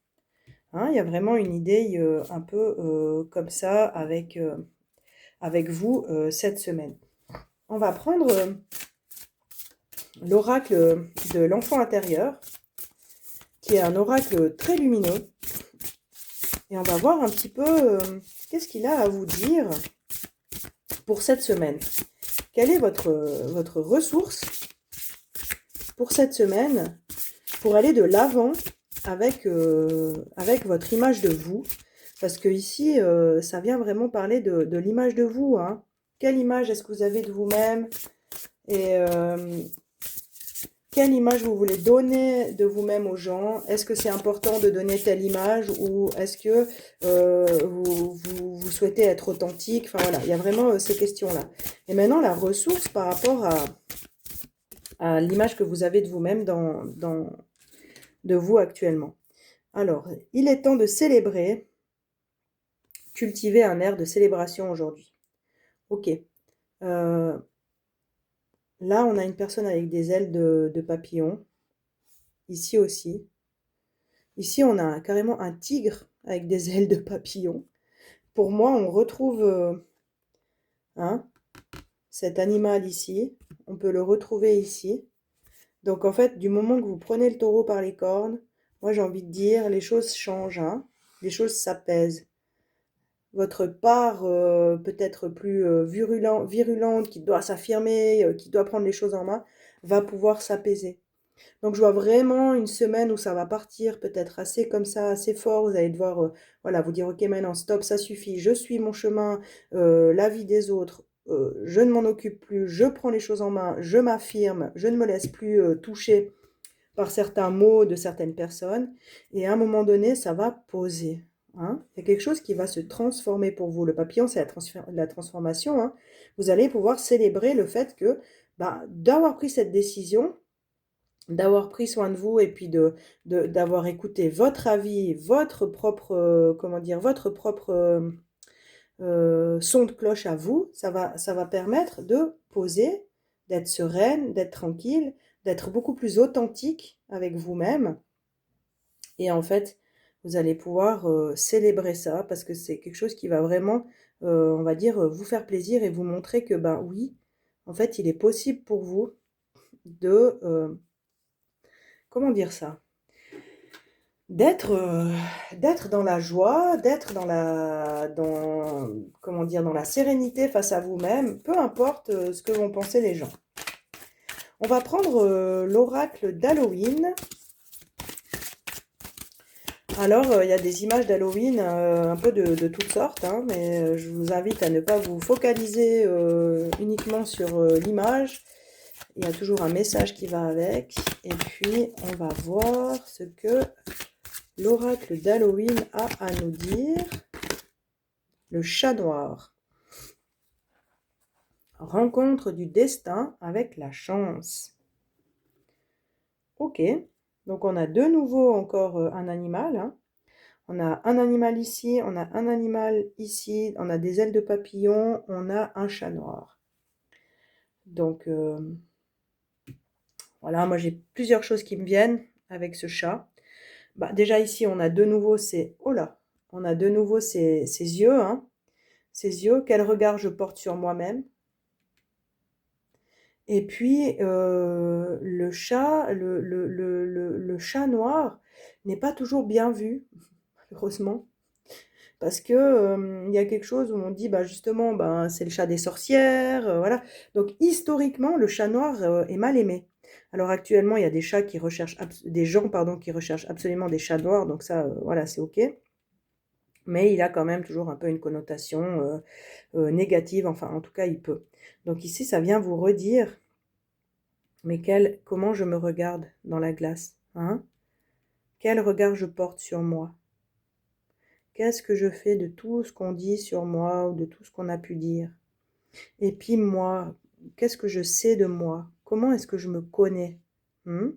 Hein, il y a vraiment une idée un peu comme ça avec vous cette semaine. On va prendre l'oracle de l'enfant intérieur, qui est un oracle très lumineux. Et on va voir un petit peu qu'est-ce qu'il a à vous dire pour cette semaine. Quelle est votre ressource pour cette semaine pour aller de l'avant avec votre image de vous? Parce que ici, ça vient vraiment parler de l'image de vous, hein. Quelle image est-ce que vous avez de vous-même? Et quelle image vous voulez donner de vous-même aux gens? Est-ce que c'est important de donner telle image ou est-ce que vous souhaitez être authentique? Enfin voilà, il y a vraiment ces questions-là. Et maintenant, la ressource par rapport à l'image que vous avez de vous-même de vous actuellement. Alors, il est temps de célébrer, cultiver un air de célébration aujourd'hui. Ok. Là, on a une personne avec des ailes de papillon. Ici aussi. Ici, on a carrément un tigre avec des ailes de papillon. Pour moi, on retrouve hein, cet animal ici. On peut le retrouver ici. Donc, en fait, du moment que vous prenez le taureau par les cornes, moi, j'ai envie de dire, les choses changent. Hein, les choses s'apaisent. Votre part peut-être plus virulente, qui doit s'affirmer, qui doit prendre les choses en main, va pouvoir s'apaiser. Donc je vois vraiment une semaine où ça va partir peut-être assez comme ça, assez fort. Vous allez devoir voilà, vous dire ok maintenant stop, ça suffit, je suis mon chemin, la vie des autres, je ne m'en occupe plus, je prends les choses en main, je m'affirme, je ne me laisse plus toucher par certains mots de certaines personnes. Et à un moment donné, ça va poser. Hein. Il y a quelque chose qui va se transformer pour vous. Le papillon, c'est la transformation. Hein. Vous allez pouvoir célébrer le fait que bah, d'avoir pris cette décision, d'avoir pris soin de vous et puis d'avoir écouté votre avis, votre propre, comment dire, votre propre son de cloche à vous, ça va permettre de poser, d'être sereine, d'être tranquille, d'être beaucoup plus authentique avec vous-même. Et en fait, vous allez pouvoir célébrer ça parce que c'est quelque chose qui va vraiment, on va dire, vous faire plaisir et vous montrer que, ben oui, en fait, il est possible pour vous de, comment dire ça? D'être dans la joie, d'être comment dire, dans la sérénité face à vous-même, peu importe ce que vont penser les gens. On va prendre l'oracle d'Halloween. Alors, il y a des images d'Halloween un peu de toutes sortes, hein, mais je vous invite à ne pas vous focaliser uniquement sur l'image. Il y a toujours un message qui va avec. Et puis, on va voir ce que l'oracle d'Halloween a à nous dire. Le chat noir. Rencontre du destin avec la chance. Ok, donc on a de nouveau encore un animal. Hein. On a un animal ici, on a un animal ici, on a des ailes de papillon, on a un chat noir. Donc voilà, moi j'ai plusieurs choses qui me viennent avec ce chat. Bah, déjà ici, on a de nouveau, c'est... Oh là, on a de nouveau ses yeux, hein, ses yeux, quel regard je porte sur moi-même. Et puis, le chat, le chat noir n'est pas toujours bien vu, malheureusement. Parce que, il y a quelque chose où on dit, bah, justement, ben, c'est le chat des sorcières, voilà. Donc historiquement, le chat noir, est mal aimé. Alors actuellement, il y a des chats qui recherchent des gens, pardon, qui recherchent absolument des chats noirs, donc ça, voilà, c'est OK. Mais il a quand même toujours un peu une connotation, négative, enfin, en tout cas, il peut. Donc ici, ça vient vous redire, mais comment je me regarde dans la glace, hein? Quel regard je porte sur moi? Qu'est-ce que je fais de tout ce qu'on dit sur moi ou de tout ce qu'on a pu dire? Et puis moi, qu'est-ce que je sais de moi? Comment est-ce que je me connais? Hmm.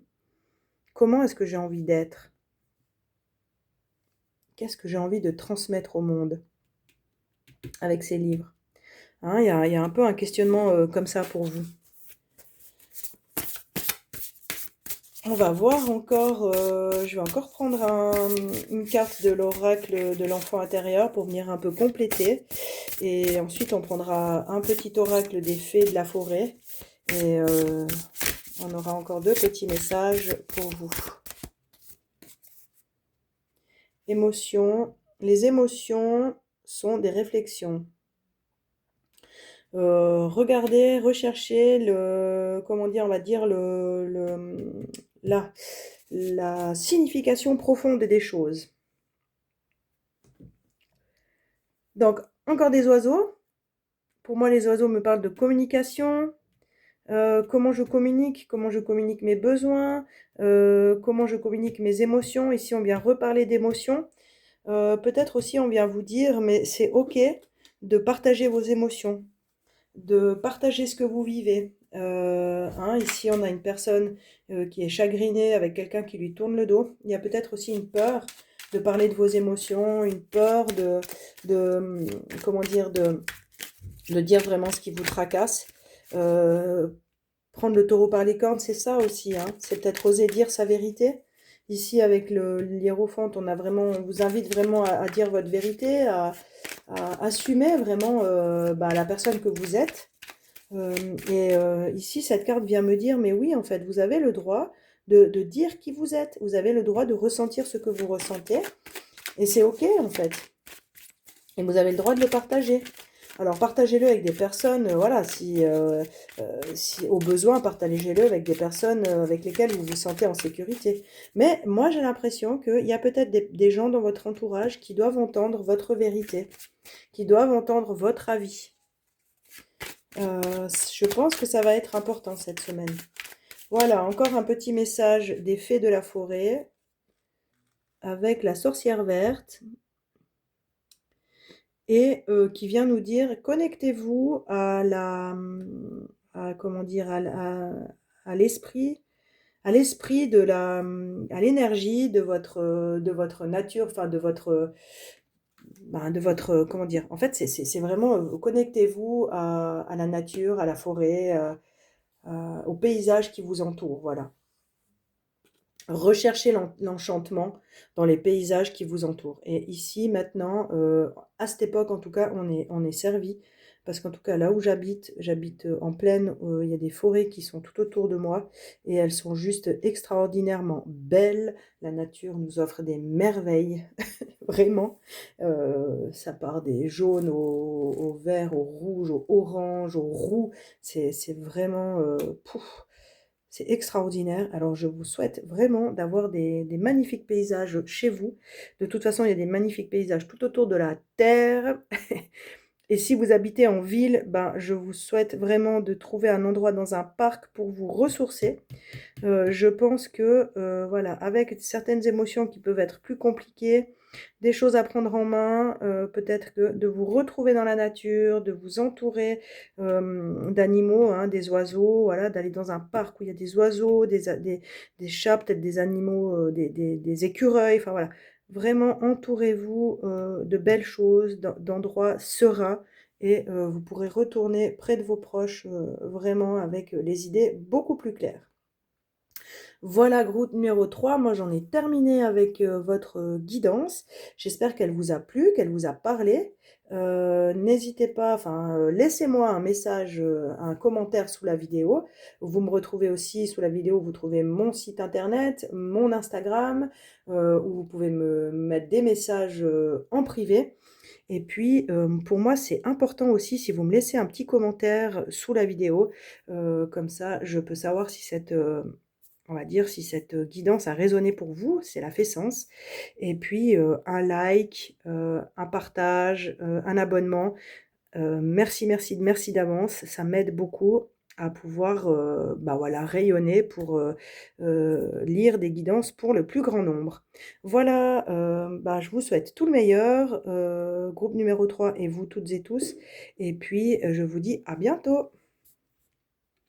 Comment est-ce que j'ai envie d'être? Qu'est-ce que j'ai envie de transmettre au monde avec ces livres? Hein, il y a un peu un questionnement comme ça pour vous. On va voir encore, je vais encore prendre une carte de l'oracle de l'enfant intérieur pour venir un peu compléter. Et ensuite, on prendra un petit oracle des fées de la forêt. Et on aura encore deux petits messages pour vous. Émotions. Les émotions sont des réflexions. Regardez, recherchez comment dire, on va dire la signification profonde des choses. Donc, encore des oiseaux. Pour moi, les oiseaux me parlent de communication. Comment je communique mes besoins, comment je communique mes émotions. Ici, on vient reparler d'émotions. Peut-être aussi, on vient vous dire, mais c'est OK de partager vos émotions, de partager ce que vous vivez. Hein, ici, on a une personne qui est chagrinée avec quelqu'un qui lui tourne le dos. Il y a peut-être aussi une peur de parler de vos émotions, une peur comment dire, de dire vraiment ce qui vous tracasse. Prendre le taureau par les cornes, c'est ça aussi, hein. C'est peut-être oser dire sa vérité. Ici, avec l'hiérophante, on vous invite vraiment à dire votre vérité, à assumer vraiment la personne que vous êtes. Ici, cette carte vient me dire, mais oui, en fait, vous avez le droit de dire qui vous êtes. Vous avez le droit de ressentir ce que vous ressentez. Et c'est OK, en fait. Et vous avez le droit de le partager. Alors, partagez-le avec des personnes, voilà, si au besoin, partagez-le avec des personnes avec lesquelles vous vous sentez en sécurité. Mais moi, j'ai l'impression qu'il y a peut-être des gens dans votre entourage qui doivent entendre votre vérité, qui doivent entendre votre avis. Je pense que ça va être important cette semaine. Voilà, encore un petit message des fées de la forêt avec la sorcière verte. Et qui vient nous dire connectez-vous comment dire, à l'esprit, à l'énergie de votre nature, enfin de votre, comment dire, en fait c'est vraiment, connectez-vous à la nature, à la forêt, au paysage qui vous entoure, voilà. Recherchez l'enchantement dans les paysages qui vous entourent. Et ici, maintenant, à cette époque, en tout cas, on est servi. Parce qu'en tout cas, là où j'habite en plaine, il y a des forêts qui sont tout autour de moi. Et elles sont juste extraordinairement belles. La nature nous offre des merveilles, vraiment. Ça part des jaunes au vert, au rouge, au orange, au roux. C'est vraiment... pouf, c'est extraordinaire. Alors, je vous souhaite vraiment d'avoir des magnifiques paysages chez vous. De toute façon, il y a des magnifiques paysages tout autour de la Terre. Et si vous habitez en ville, ben, je vous souhaite vraiment de trouver un endroit dans un parc pour vous ressourcer. Je pense que, voilà, avec certaines émotions qui peuvent être plus compliquées, des choses à prendre en main, peut-être que de vous retrouver dans la nature, de vous entourer d'animaux, hein, des oiseaux, voilà, d'aller dans un parc où il y a des oiseaux, des chats, peut-être des animaux, des écureuils, enfin voilà. Vraiment, entourez-vous de belles choses, d'endroits sereins, et vous pourrez retourner près de vos proches vraiment avec les idées beaucoup plus claires. Voilà, groupe numéro 3. Moi j'en ai terminé avec votre guidance. J'espère qu'elle vous a plu, qu'elle vous a parlé. N'hésitez pas, enfin, laissez-moi un message, un commentaire sous la vidéo. Vous me retrouvez aussi sous la vidéo, vous trouvez mon site internet, mon Instagram, où vous pouvez me mettre des messages en privé. Et puis, pour moi, c'est important aussi si vous me laissez un petit commentaire sous la vidéo, comme ça je peux savoir si on va dire si cette guidance a résonné pour vous, si elle a fait sens. Et puis, un like, un partage, un abonnement. Merci, merci, merci d'avance. Ça m'aide beaucoup à pouvoir, bah, voilà, rayonner pour, lire des guidances pour le plus grand nombre. Voilà, bah, je vous souhaite tout le meilleur, groupe numéro 3 et vous toutes et tous et puis, je vous dis à bientôt.